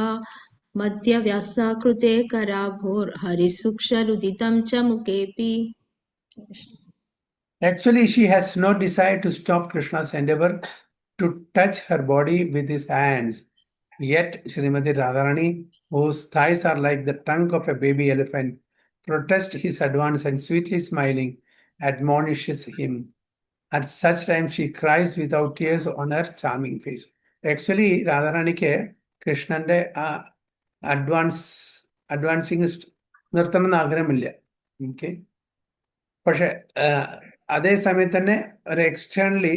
मध्यव्यासाकृते कराभोर्हरिसूक्षरुदितं च मुखेऽपि Actually, she has no desire to stop Krishna's endeavor to touch her body with his hands. Yet, Srimati Radharani, whose thighs are like the trunk of a baby elephant, protests his advance and sweetly smiling, admonishes him. At such time, she cries without tears on her charming face. Actually, Radharaniക്ക് കൃഷ്ണന്റെ ആ advancing നിർത്തണം എന്ന് ആഗ്രഹമില്ല. Okay, പക്ഷെ അതേ സമയത്ത് തന്നെ ഒരു എക്സ്റ്റേണലി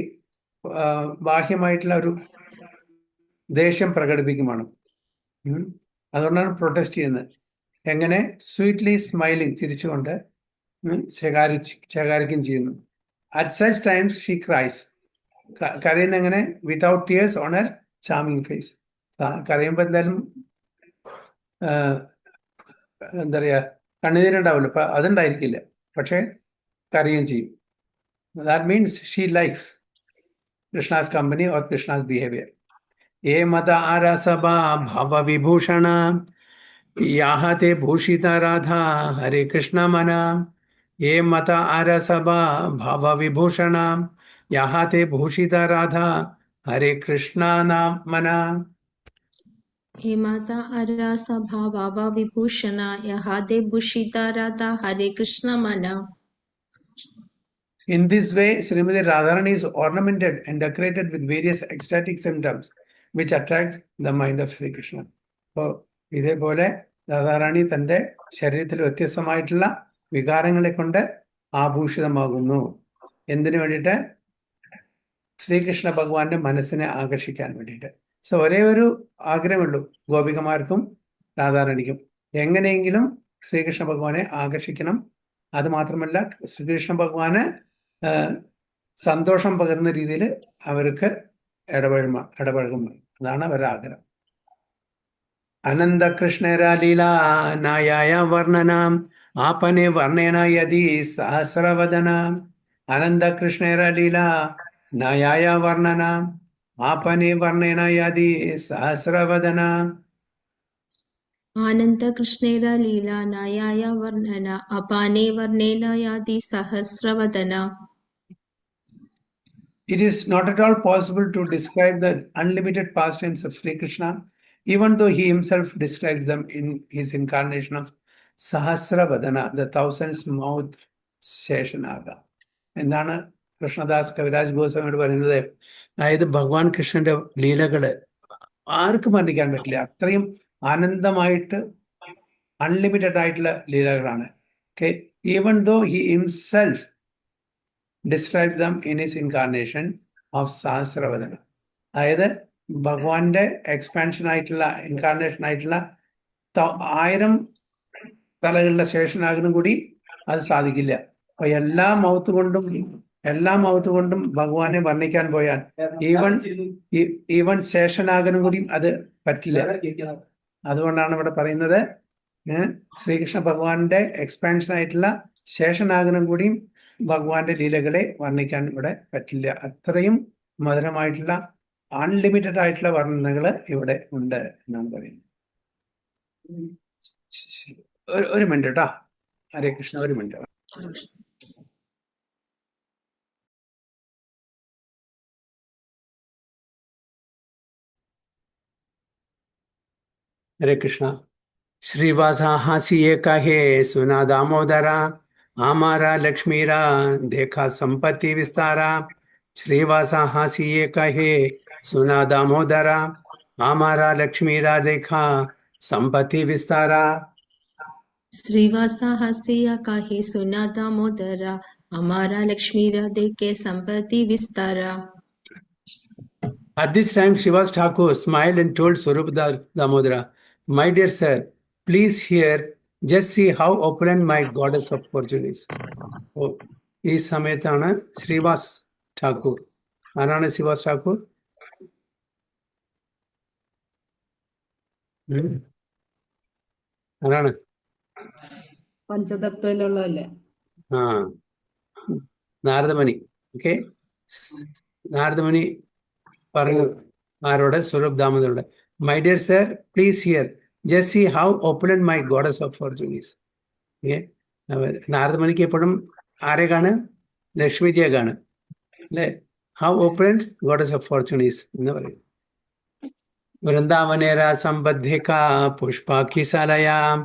ബാഹ്യമായിട്ടുള്ള ഒരു ദേഷ്യം പ്രകടിപ്പിക്കുമാണ്. അതുകൊണ്ടാണ് പ്രൊട്ടസ്റ്റ് ചെയ്യുന്നത്. എങ്ങനെ? സ്വീറ്റ്ലി സ്മൈലിംഗ്, ചിരിച്ചുകൊണ്ട് ശകാരിക്കുകയും ചെയ്യുന്നു. At such times she cries, കരയുന്ന എങ്ങനെ? Without tears on her charming face. കരയുമ്പോൾ എന്തായാലും എന്താ പറയുക, കണ്ണുനീരുണ്ടാവില്ല, അപ്പൊ അതുണ്ടായിരിക്കില്ല, പക്ഷെ കരയുകയും ചെയ്യും. That means she likes Krishna's company or Krishna's behaviour. ഏ മത ആരസഭ ഭവ വിഭൂഷണ യാഹത്തെ ഭൂഷിത രാധ ഹരേ കൃഷ്ണ മന. ഏ മത ആരസഭ ഭവ വിഭൂഷണ യാഹത്തെ ഭൂഷിത രാധ ഹരേ കൃഷ്ണ മന. हे माता अरसा भावा विभूषणा यहादे भूषिता राधा हरे कृष्ण मना. In this way, Srimati Radharani is ornamented and decorated with various ecstatic symptoms which attract the mind of Sri Krishna. So, ഇതേപോലെ രാധാറാണി തന്റെ ശരീരത്തിൽ വ്യത്യസ്തമായിട്ടുള്ള വികാരങ്ങളെ കൊണ്ട് ആഭൂഷിതമാകുന്നു. എന്തിനു വേണ്ടിയിട്ട്? ശ്രീകൃഷ്ണ ഭഗവാന്റെ മനസ്സിനെ ആകർഷിക്കാൻ വേണ്ടിയിട്ട്. സോ ഒരേ ഒരു ആഗ്രഹമുള്ളൂ ഗോപികമാർക്കും രാധാറാണിക്കും, എങ്ങനെയെങ്കിലും ശ്രീകൃഷ്ണ ഭഗവാനെ ആകർഷിക്കണം. അത് മാത്രമല്ല, ശ്രീകൃഷ്ണ ഭഗവാന് സന്തോഷം പകരുന്ന രീതിയിൽ അവർക്ക് ഇടപഴകും. അതാണ് അവരുടെ ആഗ്രഹം. അനന്ത കൃഷ്ണരാലീല നായായ വർണ്ണനാം ആപനെ വർണ്ണേന യതി സഹസ്രവദന. അനന്ത കൃഷ്ണരാലീല നായായ വർണ്ണനാം ആപനെ വർണ്ണേന യതി സഹസ്രവദന. आनंद कृष्णेर लीला नायाय वर्णना अपाने वर्णेन यादि सहस्रवदना. It is not at all possible to describe the unlimited pastimes of Sri Krishna, even though he himself describes them in his incarnation of Sahasravadana, the thousand-mouthed Sheshanaga. എന്താണ് കൃഷ്ണദാസ് കവിരാജ് ഗോസ്വാമിയോട് പറയുന്നത്? അതായത് ഭഗവാൻ കൃഷ്ണന്റെ ലീലകള് ആർക്കും വർണ്ണിക്കാൻ പറ്റില്ല. അത്രയും ആനന്ദമായിട്ട് അൺലിമിറ്റഡ് ആയിട്ടുള്ള ലീലകളാണ്. Okay, even though he himself describes them in his incarnation of Sahasravadana. അതായത് ഭഗവാന്റെ എക്സ്പാൻഷൻ ആയിട്ടുള്ള ഇൻകാർണേഷൻ ആയിട്ടുള്ള 1000 തലകളുടെ ശേഷനാഗനും കൂടി അത് സാധിക്കില്ല. അപ്പൊ എല്ലാ മൗത്ത് കൊണ്ടും ഭഗവാനെ വർണ്ണിക്കാൻ പോയാൽ ഈവൻ ശേഷനാഗനും കൂടി അത് പറ്റില്ല. അതുകൊണ്ടാണ് ഇവിടെ പറയുന്നത് ശ്രീകൃഷ്ണ ഭഗവാന്റെ എക്സ്പാൻഷൻ ആയിട്ടുള്ള ശേഷനാഗനും കൂടിയും ഭഗവാന്റെ ലീലകളെ വർണ്ണിക്കാൻ ഇവിടെ പറ്റില്ല. അത്രയും മധുരമായിട്ടുള്ള അൺലിമിറ്റഡ് ആയിട്ടുള്ള വർണ്ണനകൾ ഇവിടെ ഉണ്ട് എന്നാണ് പറയുന്നത്. ഒരു മിനിറ്റ് കേട്ടോ. ഹരേ കൃഷ്ണ, ഒരു മിനിറ്റ്. हरे कृष्णा. श्रीवासा हासिए कहे सुना दामोदरा हमारा लक्ष्मीरा देखा संपत्ति विस्तारा. श्रीवासा हासिए कहे सुना दामोदरा हमारा लक्ष्मीरा देखा संपत्ति विस्तारा. श्रीवासा हसिया काहे सुना दामोदरा हमारा लक्ष्मीरा देखे संपत्ति Vistara. At this time, Srivas Thakur smiled and told Swarup Damodara, "My dear sir, please hear, just see how opulent my goddess of fortune is." Oh, ഈ സമയത്താണ് ശ്രീവാസ് ഠാക്കൂർ. ആരാണ് ശ്രീവാസ് ഠാക്കൂർ? ആരാണ്? പഞ്ചതത്വത്തിലുള്ളതല്ലേ? ആ, നാരദമണി. ഓക്കെ, നാരദമണി പറഞ്ഞു ആരോടെ? സ്വരൂപ് ദാമോദരോടെ. "My dear sir, please hear, just see how opulent my goddess of fortune is. Okay? Narada മുനിക്ക് എപ്പോഴും ആരെ കാണുക? ലക്ഷ്മിജിയെ കാണുക അല്ലേ? How opulent goddess of fortune is എന്ന് പറയും. വൃന്ദാവനേര സംബദ്ധിക പുഷ്പാഖിശാലയാം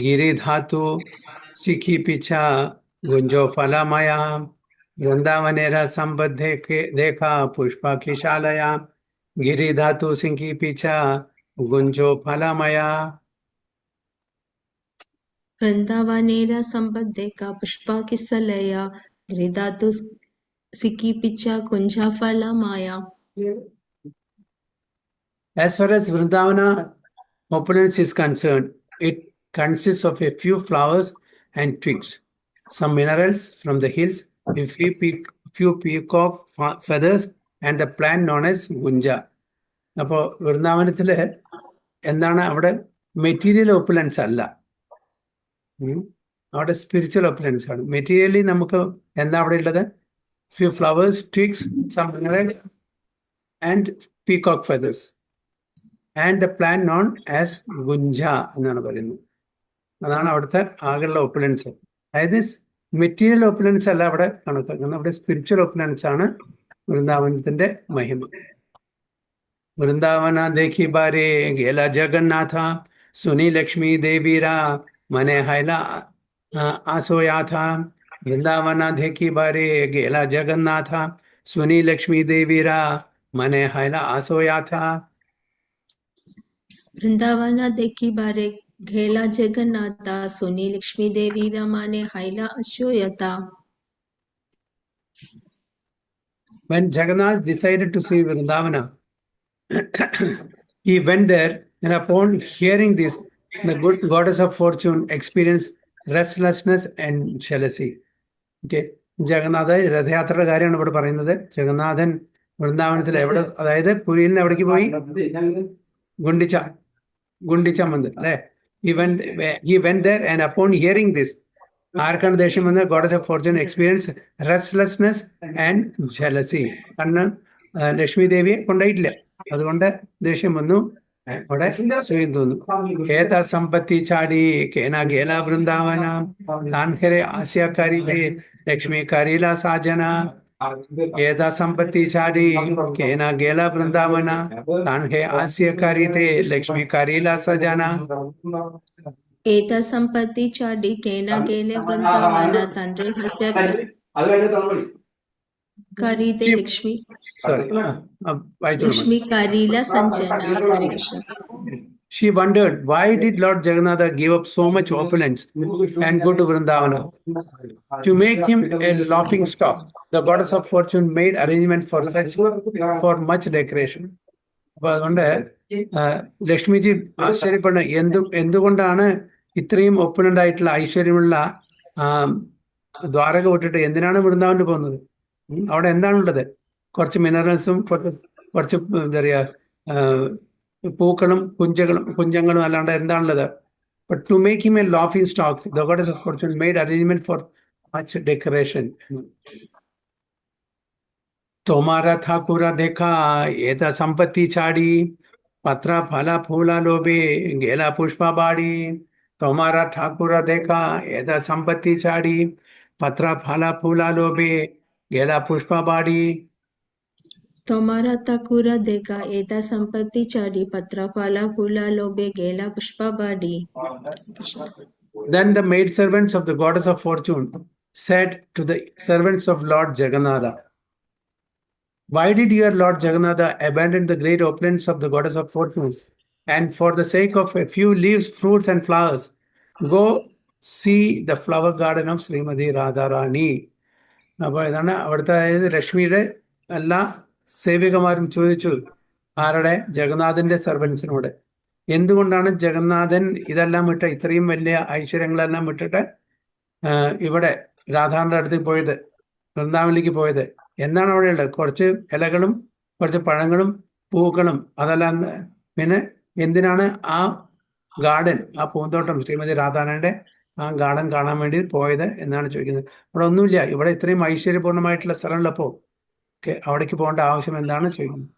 ഗിരിധാതു സിഖി പിച്ച ഗുഞ്ചോ ഫലമയാം. വൃന്ദാവനേര സംബദ്ധിക പുഷ്പാഖിശാലയാം ഗിരിധാതു സിഖി പിച്ച ഗുഞ്ചോ ഫലമയാ. वृन्दावनेर सम्बद्धेका पुष्पाकिसलया गिरिधातु सिकी पिच्चा कुंजा फलमाया. As far as Vrindavana opulence is concerned, it consists of a few flowers and twigs, some minerals from the hills, a few peacock feathers, and the plant known as Gunja. അപ്പോൾ വൃന്ദാവനത്തിൽ എന്താണ് അവിടെ? Material ഓപ്പുലൻസ് അല്ല, അവിടെ spiritual ഓപ്പുലൻസ് ആണ്. Materially നമുക്ക് എന്താ അവിടെ ഉള്ളത്? Few flowers, twigs, some minerals and peacock feathers and the plant known as gunja എന്നാണ് പറയുന്നത്. അതാണ് അവിടുത്തെ ആകെയുള്ള ഓപ്പുലൻസ്. അതായത് മെറ്റീരിയൽ ഓപ്പുലൻസ് അല്ല അവിടെ കണക്കാക്കുന്നത്, അവിടെ സ്പിരിച്വൽ ഓപ്പുലൻസ് ആണ് വൃന്ദാവനത്തിന്റെ മഹിമ. വൃന്ദാവന ദേഖി ബാരെ ഗേല ജഗന്നാഥ സുനി ലക്ഷ്മി ദേവീരാ മനെ ഹൈല ആസോയാ था. वृंदावन देखी बारे गेला जगन्नाथ सुनी लक्ष्मी देवीरा मने हैला आसोया था. वृंदावन देखी बारे घेला जगन्नाथा सुनी लक्ष्मी देवी रमाने हैला अशोयता. When Jagannath decided to see Vrindavana, he went there, and upon hearing this, the good goddess of fortune experienced restlessness and jealousy. Okay, Jagannath രഥയാത്രയുടെ കാര്യമാണ് ഇവിടെ പറയുന്നത്. ജഗന്നാഥൻ വൃന്ദാവനത്തിൽ എവിടെ, അതായത് പുരിയിൽ നിന്ന് എവിടേക്ക് പോയി? ഗുണ്ടിച്ച മന്ദിർ അല്ലെ? He went there, and upon hearing this, ആർക്കാണ് ദേഷ്യം വന്നത്? Goddess of Fortune experience restlessness and jealousy. കാരണം ലക്ഷ്മി ദേവിയെ കൊണ്ടുപോയിട്ടില്ല, അതുകൊണ്ട് ദേഷ്യം വന്നു. അവിടെ സ്വയം തോന്നുന്നു. ഏതാ സമ്പത്തി ചാടി കേന ഗേല വൃന്ദാവന താൻഹരെ ആസ്യക്കാരി ലക്ഷ്മി കരീല സാജന. ഏതാ സമ്പത്തി ചാടി കേന ഗേല വൃന്ദാവന താൻഹെ ആസ്യക്കാരി ലക്ഷ്മി കരീല സജന. एता संपत्ति चाडी केना गेले वृंदावन तंड्रे हस्य करीते लक्ष्मी करीला संजना. हरे Krishna. She wondered, why did Lord Jagannatha give up so much opulence and go to Vrindavana? To make him a laughing stock, the goddess of fortune made arrangements for much decoration. അപ്പോൾ അതുകൊണ്ട് ലക്ഷ്മിജി ആശ്ചര്യപ്പെടുന്ന എന്തുകൊണ്ടാണ് ഇത്രയും ഒപ്പുലന്റ് ആയിട്ടുള്ള ഐശ്വര്യമുള്ള ദ്വാരക വിട്ടിട്ട് എന്തിനാണ് വൃന്ദാവനിൽ പോകുന്നത്? അവിടെ എന്താണുള്ളത്? കുറച്ച് മിനറൽസും കുറച്ച് എന്താ പറയുക പൂക്കളും കുഞ്ചങ്ങളും അല്ലാണ്ട് എന്താണുള്ളത്? But to make him a laughing stock, the goddess of fortune made arrangement for much decoration. Tomara ठाकुरा देखा एता संपत्ति छाड़ी पत्रा फला फूला लोबे गेला पुष्पा बाड़ी. तोमारा ठाकुरा देखा एता संपत्ति छाड़ी पत्रा फला फूला लोबे गेला पुष्पा बाड़ी. तोमारा ठाकुरा देखा एता संपत्ति चाडी पत्रा फला फूला लोबे गेला पुष्पा बाड़ी. Then the maidservants of the goddess of fortune said to the servants of Lord Jagannatha, why did your Lord Jagannatha abandon the great opulence of the goddess of fortunes and for the sake of a few leaves, fruits and flowers go see the flower garden of Srimati Radharani? അപ്പോൾ ഇതാണ് അവിടുത്തെ, അതായത് ലക്ഷ്മിയുടെ എല്ലാ സേവികമാരും ചോദിച്ചു ആരുടെ? ജഗന്നാഥന്റെ സർവൻസിനോട്, എന്തുകൊണ്ടാണ് ജഗന്നാഥൻ ഇതെല്ലാം വിട്ട്, ഇത്രയും വലിയ ഐശ്വര്യങ്ങളെല്ലാം വിട്ടിട്ട് ഇവിടെ രാധാറിന്റെ അടുത്ത് പോയത്, വൃന്ദാവനിലേക്ക് പോയത്? എന്താണ് അവിടെ ഉള്ളത്? കുറച്ച് ഇലകളും കുറച്ച് പഴങ്ങളും പൂക്കളും, അതെല്ലാം. പിന്നെ എന്തിനാണ് ആ ഗാർഡൻ, ആ പൂന്തോട്ടം, ശ്രീമതി രാധാറാണിയുടെ ആ ഗാർഡൻ കാണാൻ വേണ്ടി പോയത് എന്നാണ് ചോദിക്കുന്നത്. അവിടെ ഒന്നുമില്ല, ഇവിടെ ഇത്രയും ഐശ്വര്യപൂർണ്ണമായിട്ടുള്ള സ്ഥലമുള്ളപ്പോൾ അവിടേക്ക് പോകേണ്ട ആവശ്യം എന്താണ് ചോദിക്കുന്നത്.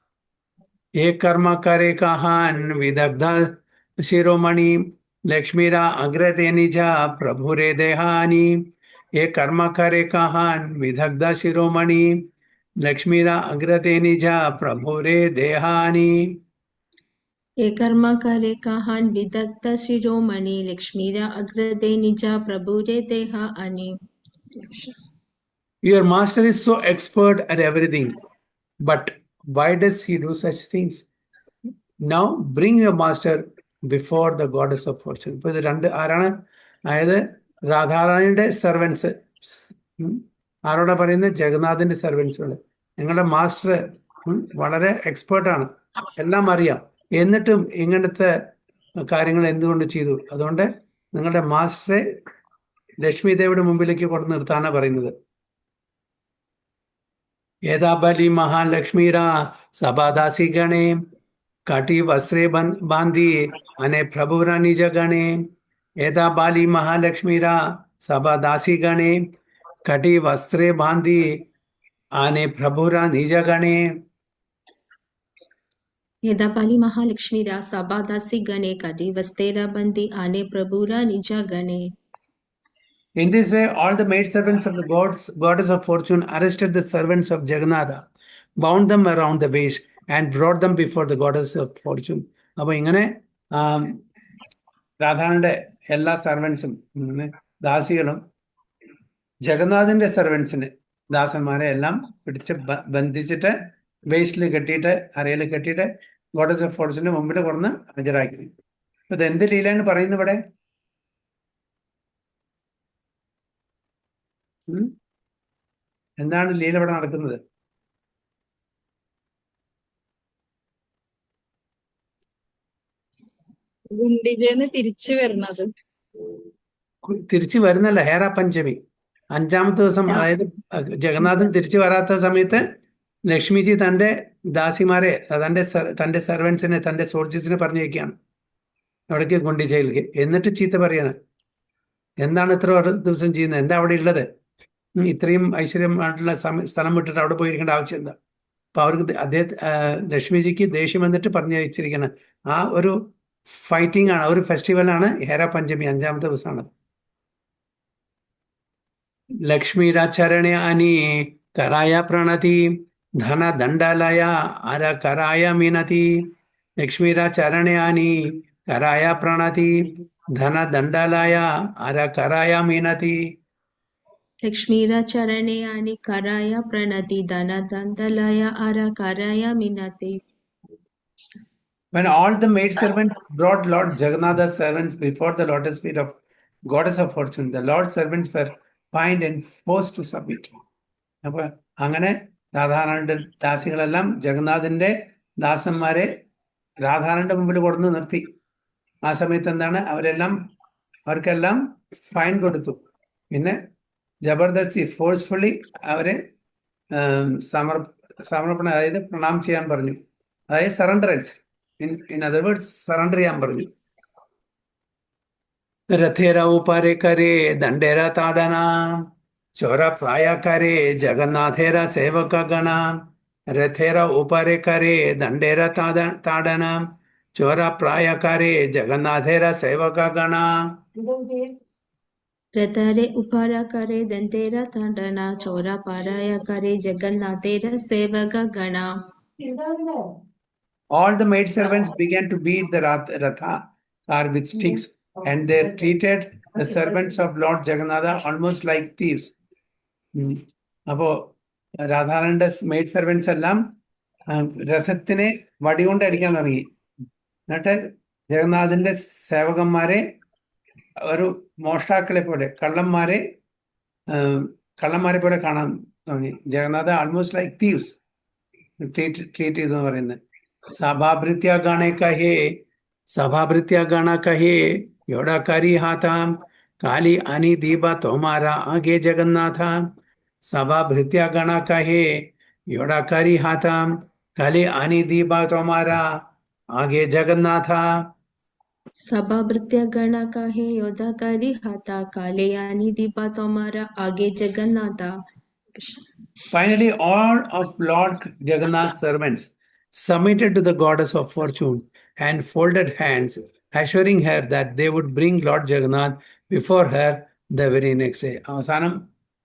ഏ കർമ്മക്കാരെ കഹാൻ വിദഗ്ധ शिरोमणि लक्ष्मीरा अग्रते निजा प्रभुरे देहानि ये कर्म करे कहान विदग्ध शिरोमणि लक्ष्मीरा अग्रते निजा प्रभुरे देहानि ये कर्म करे कहान विदग्ध शिरोमणि लक्ष्मीरा अग्रदे निजा प्रभुरे देहा अनि. Your master is so expert at everything, but why does he do such things? Now bring your master before the goddess of fortune. ഇപ്പോൾ ഇത് രണ്ട് ആരാണ്? അതായത് രാധാറാണിയുടെ സെർവൻസ്. ആരോടാ പറയുന്നത്? ജഗന്നാഥിന്റെ സെർവൻസുകൾ. നിങ്ങളുടെ മാസ്റ്റർ വളരെ എക്സ്പേർട്ടാണ്, എല്ലാം അറിയാം, എന്നിട്ടും ഇങ്ങനത്തെ കാര്യങ്ങൾ എന്തുകൊണ്ട് ചെയ്തു? അതുകൊണ്ട് നിങ്ങളുടെ മാസ്റ്ററെ ലക്ഷ്മി ദേവിയുടെ മുമ്പിലേക്ക് കൊണ്ട് നിർത്താനാണ് പറയുന്നത്. यदा बलि महालक्ष्मीरा सभादासी गणे काटी वस्त्रे बांधी अने प्रभुरा निज गणे यदा बाली महालक्ष्मीरा सभादासी गणे कटी वस्त्रे बांधी आने प्रभुरा निज गणे. यदा बाली महालक्ष्मीरा सभादासी गणे कटी वस्तेरा बंदी आने प्रभुरा निजा गणे. In this way, all the maidservants of the goddess of fortune arrested the servants of Jagannatha, bound them around the waist, and brought them before the goddess of fortune. അപ്പോൾ ഇങ്ങനെ രാധാവിന്റെ എല്ലാ സെർവൻസും ദാസികളും ജഗന്നാഥിന്റെ സെർവൻസിന് ദാസന്മാരെ എല്ലാം പിടിച്ച് ബന്ധിച്ചിട്ട് വേസ്റ്റിൽ കെട്ടിയിട്ട് അരയിൽ കെട്ടിയിട്ട് ഗോഡസ് ഓഫ് ഫോർച്യൂണിന്റെ മുമ്പിൽ കൊണ്ടുവന്ന് ഹാജരാക്കി. ഇത് എന്ത് ലീലയാണ് പറയുന്നത് ഇവിടെ? എന്താണ് ലീല ഇവിടെ നടക്കുന്നത്? ഗുണ്ടിജേന്ന് തിരിച്ചു വരുന്നത്. തിരിച്ചു വരുന്നല്ല, ഹേറ പഞ്ചമി 5ാമത്തെ ദിവസം. അതായത് ജഗന്നാഥൻ തിരിച്ചു വരാത്ത സമയത്ത് ലക്ഷ്മിജി തന്റെ ദാസിമാരെ, തന്റെ സെർവൻസിനെ, തന്റെ സോൾജേഴ്സിനെ പറഞ്ഞേക്കാണ് അവിടേക്ക് ഗുണ്ടിജയിലേക്ക്. എന്നിട്ട് ചീത്ത പറയാണ്, എന്താണ് ഇത്ര ദിവസം ചെയ്യുന്നത്? എന്താ അവിടെ ഉള്ളത്? ഇത്രയും ഐശ്വര്യമായിട്ടുള്ള സ്ഥലം വിട്ടിട്ട് അവിടെ പോയിരിക്കേണ്ട ആവശ്യം എന്താ? അപ്പൊ അവർക്ക് ലക്ഷ്മിജിക്ക് ദേഷ്യം വന്നിട്ട് പറഞ്ഞു അയച്ചിരിക്കണം. ആ ഒരു ഫൈറ്റിംഗ് ആണ്, ഒരു ഫെസ്റ്റിവലാണ് ഹേര പഞ്ചമി, 5ാമത്തെ ദിവസമാണത്. ലക്ഷ്മിയുടെ ചരണേ അനി കരായ പ്രണതി ധന ദണ്ഡാലയ അര കരായ മിനതി. ലക്ഷ്മിയുടെ ചരണേ അനി കരായ പ്രണതി ധന ദണ്ഡാലയ അര കരായ മിനതി. लक्ष्मीरा चरणे आनि कराय प्रणति धन दंडलाय आरा कराय मिनति. When all the maidservants brought Lord Jagannatha's servants before the lotus feet of goddess of fortune, the Lord's servants were fined and forced to submit. അപ്പൊ അങ്ങനെ രാധാറാണിന്റെ ദാസികളെല്ലാം ജഗന്നാഥിന്റെ ദാസന്മാരെ രാധാറാണിന്റെ മുമ്പിൽ കൊടുന്ന് നിർത്തി. ആ സമയത്ത് എന്താണ്, അവർക്കെല്ലാം ഫൈൻ കൊടുത്തു. പിന്നെ ജബർദസ്തി ഫോഴ്സ്ഫുള്ളി അവരെ സമർപ്പണം, അതായത് പ്രണാം ചെയ്യാൻ പറഞ്ഞു. അതായത് surrender, in other words surrender ചെയ്യാൻ പറഞ്ഞു. രഥേര ഊപ്പാരെ കരേ ദണ്ഡേര താടന ചോര പ്രായ കരേ ജഗന്നാഥേര സേവക ഗണ. രഥേര ഊപ്പാരെ കരേ ദണ്ഡേര താടന ചോര പ്രായ കരേ ജഗന്നാഥേര സേവക ഗണ. रथरे उपारा करे दंतेरा तांडना चोरा पाराया करे जगन्नाथेरा सेवक गणा. All the maidservants began to beat the ratha car with sticks, and they treated the servants of Lord Jagannatha almost like thieves. അപ്പോ രാധാറാണിന്റെ മെയ്ഡ് സെർവൻസ് എല്ലാം രഥത്തിനെ വടികൊണ്ട് അടിക്കാൻ തുടങ്ങി. എന്നിട്ട് ജഗന്നാഥിന്റെ സേവകന്മാരെ ഒരു മോഷ്ടാക്കളെ പോലെ, കള്ളന്മാരെ പോലെ കാണാൻ തുടങ്ങി. Jagannatha almost like thieves treat ചെയ്തെന്ന് പറയുന്നത്. സഭാഭൃത്യ ഗണ കഹേ യോടാക്കാരി ഹാഥാം കാലി അനി ദീപ തോമാര ആകെ ജഗന്നാഥ. സഭാഭൃത്യ ഗണ കഹേ യോടാക്കാരി ഹാഥാം കാലി അനി ദീപ തോമാര ആകെ ജഗന്നാഥ. सभाभृत्य गण कहे योद्धाकारी हाथा काले यानी दीपा तुम्हारा आगे Jagannatha. Finally, all of Lord Jagannath's servants submitted to the goddess of fortune and folded hands assuring her that they would bring Lord Jagannath before her the very next day. അവസാനം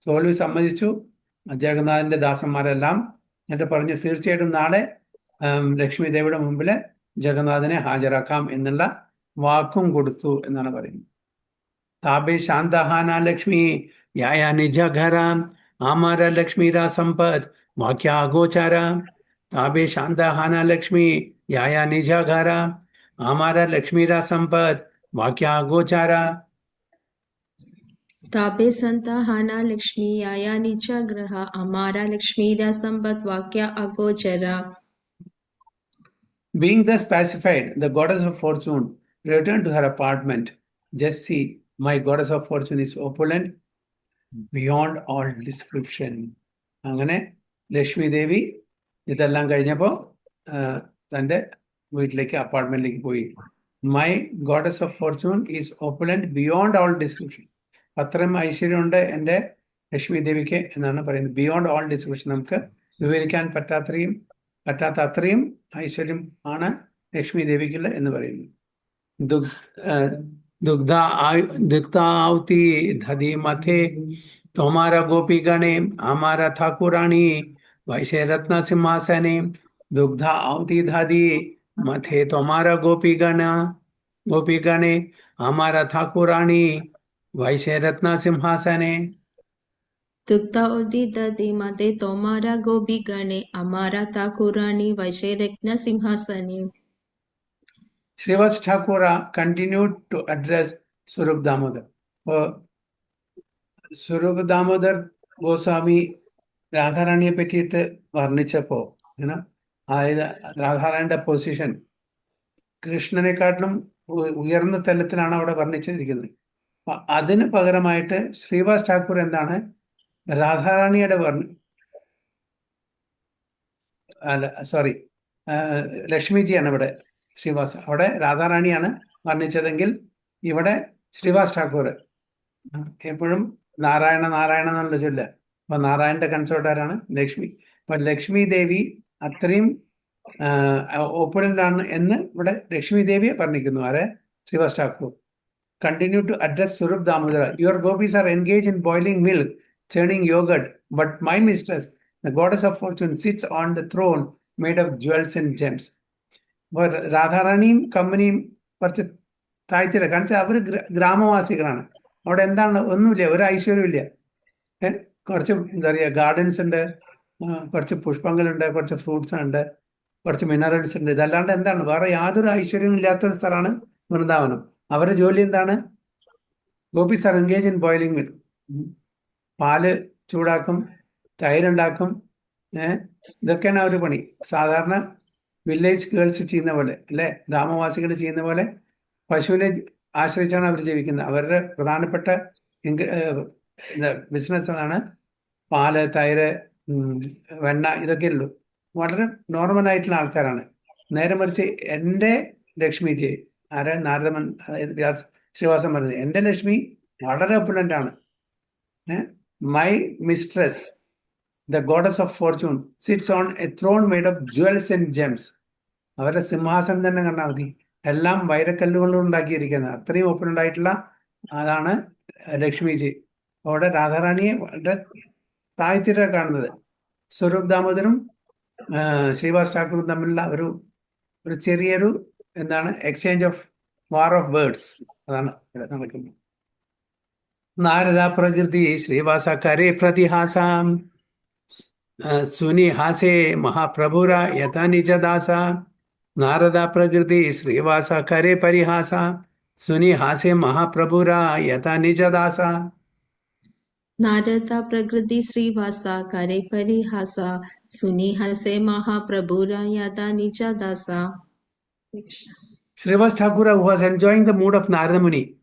തോൽവി സമ്മതിച്ചു ജഗന്നാഥിന്റെ ദാസന്മാരെല്ലാം. എന്നിട്ട് പറഞ്ഞു തീർച്ചയായിട്ടും നാളെ ലക്ഷ്മി ദേവിയുടെ മുമ്പിൽ ജഗന്നാഥിനെ ഹാജരാക്കാം എന്നുള്ള വാക്കും കൊടുത്തു എന്നാണ് പറയുന്നത്. താപേ ശാന്തഹാന ലക്ഷ്മി യായ നിജ ഘര ആമാര ലക്ഷ്മീര സമ്പത് വാക്യ അഗോചര. താപേ ശാന്തഹാന ലക്ഷ്മി യായ നിജ ഘര ആമാര ലക്ഷ്മീര സമ്പത് വാക്യ അഗോചര. तापे संताहाना लक्ष्मी आया निचा ग्रह अमारा लक्ष्मीरा संपत वाक्य अगोचरा. Being thus pacified, the goddess of fortune returned to her apartment. Just see, my goddess of fortune is opulent beyond all description. അങ്ങനെ ലക്ഷ്മി ദേവി ഇതെല്ലാം കഴിഞ്ഞപ്പോൾ തൻ്റെ വീട്ടിലേക്ക് അപ്പാർട്ട്മെന്റിലേക്ക് പോയി. My goddess of fortune is opulent beyond all description. അത്രയും ഐശ്വര്യമുണ്ട് എൻ്റെ ലക്ഷ്മി ദേവിക്ക് എന്നാണ് പറയുന്നത്. ബിയോണ്ട് ഓൾ ഡിസ്ക്രിപ്ഷൻ, നമുക്ക് വിവരിക്കാൻ പറ്റാത്ത അത്രയും ഐശ്വര്യം ആണ് ലക്ഷ്മി ദേവിക്കുള്ള എന്ന് പറയുന്നു. ദുഗ്ധാവതി ധതി മഥേ തോമാര ഗോപിഗണേ ആമാര ഠാകുരാണി വൈശേ രത്ന സിംഹാസനെ. ദുഗ്ധ ആവതി ധതി മഥേ തോമാര ഗോപിഗണേ ആമാര ഠാകുരാണി വൈശേ രത്ന സിംഹാസനെ. दुग्धा उदिदधि मते तोमारा गोपी गणे अमारा ठाकुरानी वैशे रत्न Sinhasane. Srivas Thakura continued to address Swarup Damodar. Swarup Damodar Goswami രാധാറാണിയെ പറ്റിയിട്ട് വർണ്ണിച്ചപ്പോ അതായത് രാധാറാണിയുടെ പൊസിഷൻ കൃഷ്ണനെക്കാട്ടിലും ഉയർന്ന തലത്തിലാണ് അവിടെ വർണ്ണിച്ചിരിക്കുന്നത്. അതിന് പകരമായിട്ട് ശ്രീവാസ് ഠാക്കൂർ എന്താണ് രാധാറാണിയുടെ ലക്ഷ്മിജിയാണ് ഇവിടെ ശ്രീവാസ്, അവിടെ രാധാറാണിയാണ് വർണ്ണിച്ചതെങ്കിൽ ഇവിടെ ശ്രീവാസ് ഠാക്കൂർ എപ്പോഴും നാരായണ നാരായണ എന്നുള്ള ചൊല്ല. അപ്പൊ നാരായണന്റെ കൺസോർട്ടാരാണ് ലക്ഷ്മി. അപ്പൊ ലക്ഷ്മി ദേവി അത്രയും ഓപ്പുലന്റ് ആണ് എന്ന് ഇവിടെ ലക്ഷ്മി ദേവിയെ വർണ്ണിക്കുന്നു. ആരെ? Sreevas Thakur. Continue to address Swarup Damodara. Your gopis are engaged in boiling milk, churning yogurt, but my mistress, the goddess of fortune, sits on the throne made of jewels and gems. അപ്പോൾ രാധാറാണിയും കമ്പനിയും കുറച്ച് താഴ്ത്തിര കാരണം വെച്ചാൽ അവർ ഗ്രാമവാസികളാണ്. അവിടെ എന്താണ് ഒന്നുമില്ല, ഒരു ഐശ്വര്യമില്ല. കുറച്ച് എന്താ പറയുക ഗാർഡൻസ് ഉണ്ട്, കുറച്ച് പുഷ്പങ്ങളുണ്ട്, കുറച്ച് ഫ്രൂട്ട്സ് ഉണ്ട്, കുറച്ച് മിനറൽസ് ഉണ്ട്. ഇതല്ലാണ്ട് എന്താണ് വേറെ യാതൊരു ഐശ്വര്യവും ഇല്ലാത്തൊരു സ്ഥലമാണ് വൃന്ദാവനം. അവരുടെ ജോലി എന്താണ്? Gopis are engage in boiling milk. പാല് ചൂടാക്കും, തൈരുണ്ടാക്കും, ഇതൊക്കെയാണ് അവർ പണി. സാധാരണ വില്ലേജ് ഗേൾസ് ചെയ്യുന്ന പോലെ അല്ലെ, ഗ്രാമവാസികൾ ചെയ്യുന്ന പോലെ പശുവിനെ ആശ്രയിച്ചാണ് അവർ ജീവിക്കുന്നത്. അവരുടെ പ്രധാനപ്പെട്ട ബിസിനസ് ആണ് പാല്, തൈര്, വെണ്ണ, ഇതൊക്കെ ഉള്ളൂ. വളരെ നോർമൽ ആയിട്ടുള്ള ആൾക്കാരാണ്. നേരെ മറിച്ച് എൻ്റെ ലക്ഷ്മിജി ആരെ നാരദമൻ അതായത് ശ്രീവാസം പറയുന്നത്, എൻ്റെ ലക്ഷ്മി വളരെ ഒപ്പുലന്റ് ആണ്. My mistress the goddess of fortune sits on a throne made of jewels and gems. അവരുടെ സിംഹാസനം തന്നെ കണ്ടാൽ മതി, എല്ലാം വൈരക്കല്ലുകൊണ്ടും ഉണ്ടാക്കിയിരിക്കുന്നത്. അത്രയും ഓപ്പുലന്റ് ആയിട്ടുള്ള അതാണ് ലക്ഷ്മിജി. അവിടെ രാധാറാണിയെ വളരെ താഴ്ത്തിട്ടാണ് കാണുന്നത്. സ്വരൂപ് ദാമോദരും ശ്രീവാസ് ഠാക്കൂറും തമ്മിലുള്ള ഒരു ചെറിയൊരു എന്താണ് exchange of war of words അതാണ് ഇവിടെ നടക്കുന്നത്. നാരദ പ്രകൃതി ശ്രീവാസ കരേ പ്രതിഹാസാം സുനി ഹാസേ മഹാപ്രഭുര യഥാ നിജദാസ. നാരദ പ്രകൃതി ശ്രീവാസ കരേ പരിഹാസ സുനി ഹാസേ മഹാപ്രഭുര യഥാ നിജദാസ. नारदा प्रकृति श्रीवासा करे परिहासा सुनी हसे महाप्रभुरा यादा निजा दासा. Srivas Thakura, who was enjoying the mood of Narada Muni,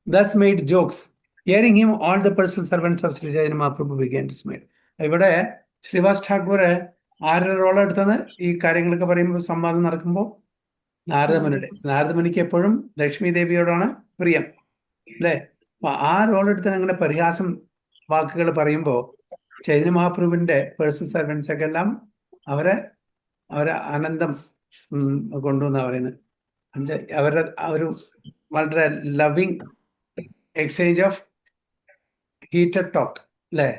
thus made jokes. Hearing him, all the personal servants of Sri Chaitanya Mahaprabhu began to smile. ഇവിടെ ശ്രീവാസ് ഠാക്കൂർ ആരുടെ റോൾ എടുത്തത് ഈ കാര്യങ്ങളൊക്കെ പറയുമ്പോൾ സംവാദം നടക്കുമ്പോൾ? നാരദമുനിയുടെ. നാരദമുനിക്ക് എപ്പോഴും ലക്ഷ്മി ദേവിയോടാണ് പ്രിയം അല്ലേ? അപ്പൊ ആ റോൾ എടുത്ത് അങ്ങനെ പരിഹാസം വാക്കുകൾ പറയുമ്പോൾ ചൈതന്യ മഹാപ്രഭുവിന്റെ പേഴ്സണൽ സർവൻസ് ഒക്കെ എല്ലാം അവരെ ആനന്ദം കൊണ്ടുവന്നാ പറയുന്നത്. അവരുടെ ആ ഒരു വളരെ loving exchange of heated talk അല്ലേ?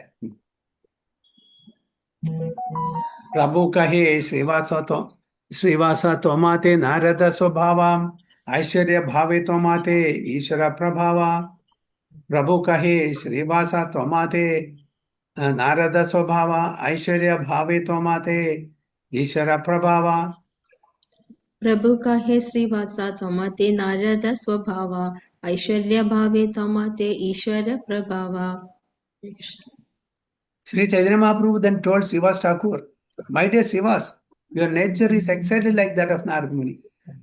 प्रभु कहे श्रीवास त्वमाते नारद स्वभावाम ऐश्वर्य भावे त्वमाते ईश्वर प्रभावा। प्रभु कहे श्रीवास त्वमाते नारद स्वभावा ऐश्वर्य भावे त्वमाते ईश्वर प्रभावा। प्रभु कहे श्रीवासा त्वमते नारद स्वभावा ऐश्वर्य भावे त्वमते ईश्वर प्रभावा। Sri Chaitanya Mahaprabhu then told Srivas Thakur, my dear Srivas, your nature is exactly like that of Narad Muni.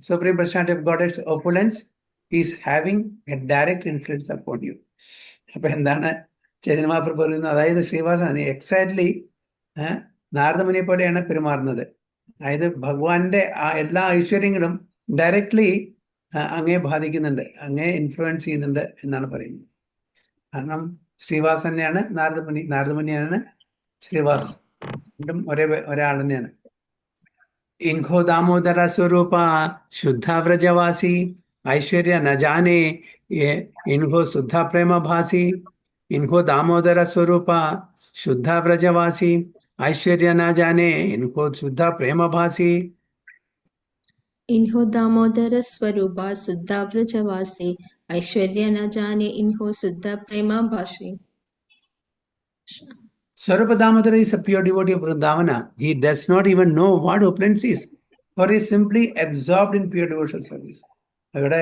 Supreme Personality of Godhead's opulence is having a direct influence upon you. അപ്പൊ എന്താണ് ചൈതന്യ മഹാപ്രഭു പറയുന്നത്? അതായത് ശ്രീവാസാണ് exactly നാരദമുനിയെ പോലെയാണ് പെരുമാറുന്നത്. അതായത് ഭഗവാന്റെ ആ എല്ലാ ഐശ്വര്യങ്ങളും ഡയറക്ട്ലി അങ്ങേ ബാധിക്കുന്നുണ്ട്, അങ്ങേ ഇൻഫ്ലുവൻസ് ചെയ്യുന്നുണ്ട് എന്നാണ് പറയുന്നത്. കാരണം ശ്രീവാസ് തന്നെയാണ് നാരദമുനി, നാരദമുനിയാണ് ശ്രീവാസ്, രണ്ടും ഒരാൾ തന്നെയാണ്. ഇൻഹോ ദാമോദര സ്വരൂപ ശുദ്ധ വ്രജവാസി ഐശ്വര്യ ന ജാനേ ഇൻഹോ ശുദ്ധ പ്രേമ ഭാസി. ഇൻഹോ ദാമോദര സ്വരൂപ ശുദ്ധ വ്രജവാസി ഐശ്വര്യ ന ജാനേ ഇൻഹോ ശുദ്ധ പ്രേമ ഭാസി. इन्हो दामोदर स्वरूपा शुद्ध व्रजवासी ऐश्वर्य न जाने इन्हो शुद्ध प्रेमा भाषी. Swarupa Damodara is a pure devotee of Vrindavana. He does not even know what opulence is, for he is simply absorbed in pure devotional service. അവിടെ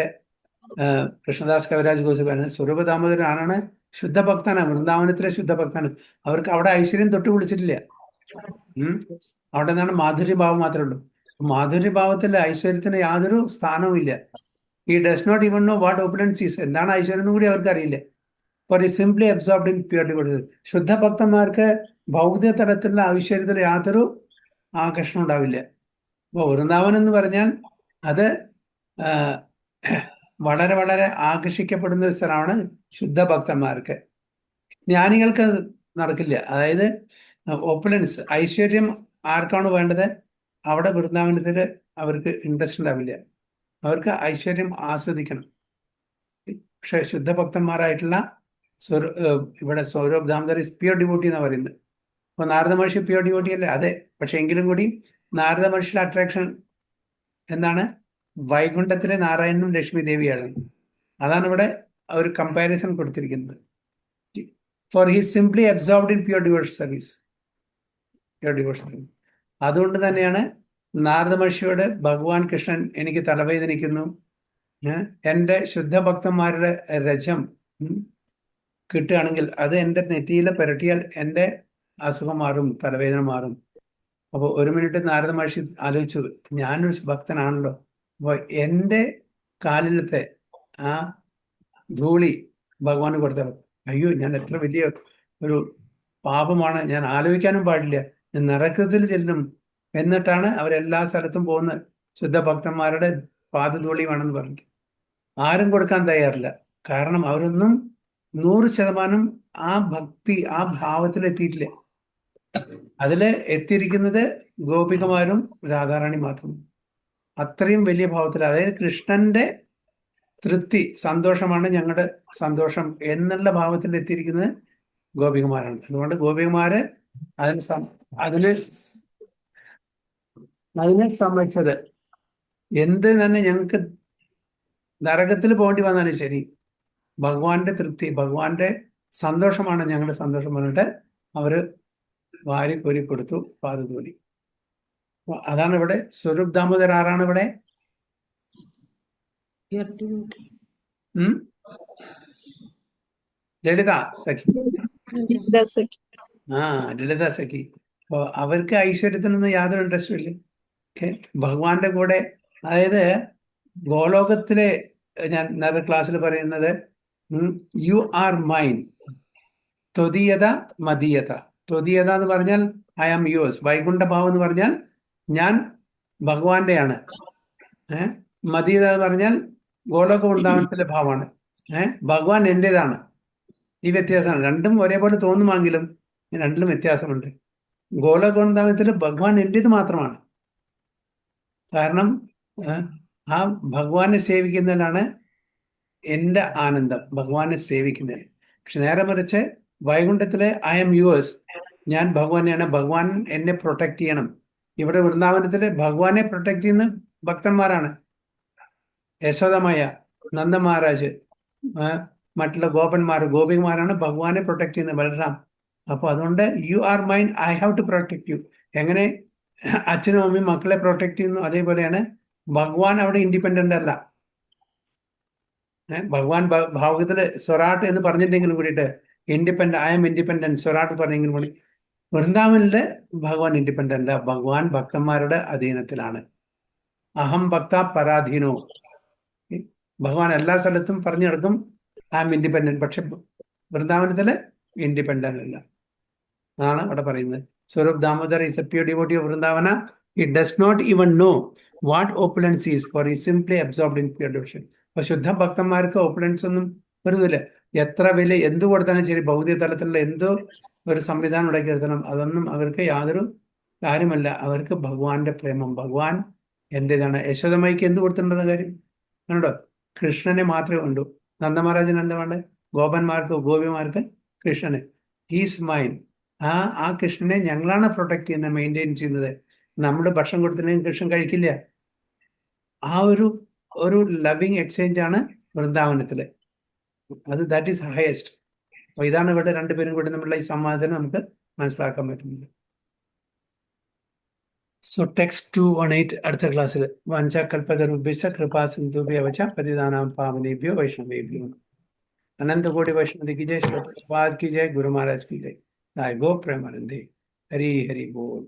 കൃഷ്ണദാസ് കവിരാജ് ഗോസ്വാമി പറയുന്നത് സ്വരൂപ ദാമോദരനാണ് ശുദ്ധഭക്തനാണ്, വൃന്ദാവനത്തിലെ ശുദ്ധഭക്തനാണ്. അവർക്ക് അവിടെ ഐശ്വര്യം തൊട്ട് വിളിച്ചിട്ടില്ല. അവിടെ നിന്നാണ് മാധുര്യഭാവം മാത്രമേ ഉള്ളൂ. മാധുര്യഭാവത്തിൽ ഐശ്വര്യത്തിന് യാതൊരു സ്ഥാനവും ഇല്ല. He does not even know what opulence is, എന്താണ് ഐശ്വര്യം എന്നും കൂടി അവർക്ക് അറിയില്ല. For is simply absorbed in pure devotion. ശുദ്ധഭക്തന്മാർക്ക് ഭൗതിക തലത്തിലുള്ള ഐശ്വര്യത്തിൽ യാതൊരു ആകർഷണം ഉണ്ടാവില്ല. അപ്പോൾ വൃന്ദാവനം എന്ന് പറഞ്ഞാൽ അത് വളരെ വളരെ ആകർഷിക്കപ്പെടുന്ന ഒരു സ്ഥലമാണ് ശുദ്ധഭക്തന്മാർക്ക്. ജ്ഞാനികൾക്ക് നടക്കില്ല. അതായത് ഓപ്പുലൻസ്, ഐശ്വര്യം ആർക്കാണ് വേണ്ടത് അവിടെ വൃന്ദാവനത്തിൽ അവർക്ക് ഇൻട്രസ്റ്റ് ഉണ്ടാവില്ല. അവർക്ക് ഐശ്വര്യം ആസ്വദിക്കണം. പക്ഷെ ശുദ്ധഭക്തന്മാരായിട്ടുള്ള ഇവിടെ Saurabh Damodar is pure devotee എന്നാണ് പറയുന്നത്. അപ്പോൾ നാരദ മഹർഷി പ്യൂർ ഡിവോട്ടി അല്ലേ? അതെ. പക്ഷെ എങ്കിലും കൂടി നാരദ മഹർഷിയുടെ അട്രാക്ഷൻ എന്താണ്? വൈകുണ്ഠത്തിലെ നാരായണനും ലക്ഷ്മി ദേവിയാണ്. അതാണ് ഇവിടെ ഒരു കമ്പാരിസൺ കൊടുത്തിരിക്കുന്നത്. For he simply absorbed in pure devotion service, pure devotion service. അതുകൊണ്ട് തന്നെയാണ് നാരദ മഹർഷിയോട് ഭഗവാൻ കൃഷ്ണൻ എനിക്ക് തലവേദനിക്കുന്നു, എൻ്റെ ശുദ്ധഭക്തന്മാരുടെ രജം കിട്ടുകയാണെങ്കിൽ അത് എൻ്റെ നെറ്റിയിൽ പുരട്ടിയാൽ എൻ്റെ അസുഖം മാറും, തലവേദന മാറും. അപ്പോൾ ഒരു മിനിറ്റ് നാരദ മഹർഷി ആലോചിച്ചു, ഞാനൊരു ഭക്തനാണല്ലോ, അപ്പോൾ എൻ്റെ കാലിലത്തെ ആ ധൂളി ഭഗവാന് കൊടുത്താൽ അയ്യോ ഞാൻ എത്ര വലിയ ഒരു പാപമാണ്, ഞാൻ ആലോചിക്കാനും പാടില്ല, ഞാൻ നരകത്തിൽ ചെല്ലും. എന്നിട്ടാണ് അവരെല്ലാ സ്ഥലത്തും പോകുന്നത് ശുദ്ധഭക്തന്മാരുടെ പാദധൂളി വേണമെന്ന് പറഞ്ഞു. ആരും കൊടുക്കാൻ തയ്യാറില്ല. കാരണം അവരൊന്നും 100% ആ ഭക്തി, ആ ഭാവത്തിൽ എത്തിയിട്ടില്ല. അതിൽ എത്തിയിരിക്കുന്നത് ഗോപികമാരും രാധാറാണി മാത്രം. അത്രയും വലിയ ഭാവത്തിൽ, അതായത് കൃഷ്ണന്റെ തൃപ്തി, സന്തോഷമാണ് ഞങ്ങളുടെ സന്തോഷം എന്നുള്ള ഭാവത്തിൽ എത്തിയിരിക്കുന്നത് ഗോപികമാരാണ്. അതുകൊണ്ട് ഗോപികമാര് അതിനെ സംബന്ധിച്ചത് എന്ത് തന്നെ ഞങ്ങൾക്ക് നരകത്തിൽ പോകേണ്ടി വന്നാലും ശരി, ഭഗവാന്റെ തൃപ്തി, ഭഗവാന്റെ സന്തോഷമാണ് ഞങ്ങളുടെ സന്തോഷം പറഞ്ഞിട്ട് അവര് വാരി കോരി കൊടുത്തു പാദധൂളി. അതാണ് ഇവിടെ സ്വരൂപ് ദാമോദർ. ആരാണ് ഇവിടെ? ലളിത സഖി. ലളിത സഖി. അപ്പൊ അവർക്ക് ഐശ്വര്യത്തിനൊന്നും യാതൊരു ഇൻട്രസ്റ്റും ഇല്ല. ഭഗവാന്റെ കൂടെ, അതായത് ഗോലോകത്തിലെ, ഞാൻ നേരത്തെ ക്ലാസ്സിൽ പറയുന്നത് യു ആർ മൈൻ, ത്വദീയത മദീയത. ത്വദീയത എന്ന് പറഞ്ഞാൽ ഐ ആം യുവേഴ്സ്. വൈകുണ്ഠ ഭാവം എന്ന് പറഞ്ഞാൽ ഞാൻ ഭഗവാന്റെയാണ്. മദീയത എന്ന് പറഞ്ഞാൽ ഗോലോക വൃന്ദാവനത്തിലെ ഭാവമാണ്. ഭഗവാൻ എൻ്റെതാണ്. ഈ വ്യത്യാസമാണ്. രണ്ടും ഒരേപോലെ തോന്നുമെങ്കിലും രണ്ടിലും വ്യത്യാസമുണ്ട്. ഗോലോക വൃന്ദാവനത്തിൽ ഭഗവാൻ എൻ്റേത് മാത്രമാണ്. കാരണം ആ ഭഗവാനെ സേവിക്കുന്നതിലാണ് എൻ്റെ ആനന്ദം, ഭഗവാനെ സേവിക്കുന്നതിൽ. പക്ഷെ നേരെ മറിച്ച് വൈകുണ്ഠത്തിലെ ഐ എം യുവേഴ്സ്, ഞാൻ ഭഗവാനെയാണ്, ഭഗവാൻ എന്നെ പ്രൊട്ടക്ട് ചെയ്യണം. ഇവിടെ വൃന്ദാവനത്തില് ഭഗവാനെ പ്രൊട്ടക്ട് ചെയ്യുന്ന ഭക്തന്മാരാണ്. യശോദമായ, നന്ദ മഹാരാജ്, മറ്റുള്ള ഗോപികമാരാണ് ഭഗവാനെ പ്രൊട്ടക്ട് ചെയ്യുന്നത്, ബലറാം. അപ്പൊ അതുകൊണ്ട് you are mine, I have to protect you. എങ്ങനെ അച്ഛനും അമ്മയും മക്കളെ പ്രൊട്ടക്ട് ചെയ്യുന്നു, അതേപോലെയാണ് ഭഗവാൻ അവിടെ ഇൻഡിപെൻഡന്റ് അല്ല. ഭഗവാൻ ഭാഗവതത്തില് സ്വരാട്ട് എന്ന് പറഞ്ഞില്ലെങ്കിലും കൂടിയിട്ട് ഇൻഡിപെൻഡന്റ്, ഐ എം ഇൻഡിപെൻഡന്റ് സ്വരാട്ട് പറഞ്ഞെങ്കിലും കൂടി വൃന്ദാവനില് ഭഗവാൻ ഇൻഡിപെൻഡന്റ് അല്ല, ഭഗവാൻ ഭക്തന്മാരുടെ അധീനത്തിലാണ്. അഹം ഭക്ത പരാധീനോ. ഭഗവാൻ എല്ലാ സ്ഥലത്തും പറഞ്ഞു നടക്കും ഐ എം ഇൻഡിപെൻഡന്റ്, പക്ഷെ വൃന്ദാവനത്തില് ഇൻഡിപെൻഡന്റ് അല്ല. അതാണ് അവിടെ പറയുന്നത്. Swarup Damodar is a pure devotee of Vrindavana. He does not even know what opulence is, for he simply absorbed in pure devotion. അപ്പൊ ശുദ്ധ ഭക്തന്മാർക്ക് ഓപ്പുലൻസ് ഒന്നും വരുന്നില്ല. എത്ര വലിയ എന്ത് കൊടുത്താലും ശരി, ഭൗതിക തലത്തിലുള്ള എന്തോ ഒരു സംവിധാനം ഉണ്ടാക്കി എടുത്തണം, അതൊന്നും അവർക്ക് യാതൊരു കാര്യമല്ല. അവർക്ക് ഭഗവാന്റെ പ്രേമം, ഭഗവാൻ എന്റേതാണ്. യശോദമ്മയ്ക്ക് എന്ത് കൊടുത്തിട്ടുണ്ടെന്ന കാര്യം കണ്ടോ? കൃഷ്ണനെ മാത്രമേ ഉണ്ടു. നന്ദമഹാരാജന് എന്താ വേണ്ടത്? ഗോപിമാർക്ക് കൃഷ്ണന്. He's mine. ആ കൃഷ്ണനെ ഞങ്ങളാണ് പ്രൊട്ടക്ട് ചെയ്യുന്നത്, മെയിൻറ്റെയിൻ ചെയ്യുന്നത്. നമ്മൾ ഭക്ഷണം കൊടുത്തില്ലെങ്കിൽ കൃഷ്ണൻ കഴിക്കില്ല. ആ ഒരു ലവിങ് എക്സ്ചേഞ്ച് ആണ് വൃന്ദാവനത്തില്. അത് ദാറ്റ് ഈസ് ഹയസ്റ്റ്. അപ്പൊ ഇതാണ് ഇവിടെ രണ്ടുപേരും കൂടി നമ്മളുടെ ഈ സംവാദത്തിന് നമുക്ക് മനസ്സിലാക്കാൻ പറ്റുന്നത്. സോ ടെക്സ്റ്റ് 218 അടുത്ത ക്ലാസ്സിൽ. വഞ്ചകൽപതരുഭ്യശ്ച കൃപാ സിന്ധുഭ്യോ വച പതിതാനാം പാവനേഭ്യോ വൈഷ്ണവേഭ്യോ. अनंत कोटि वैष्णव की जय, श्री प्रभुपाद की जय, गुरु महाराज की जय, गो प्रेमानंदे। हरि हरि बोल।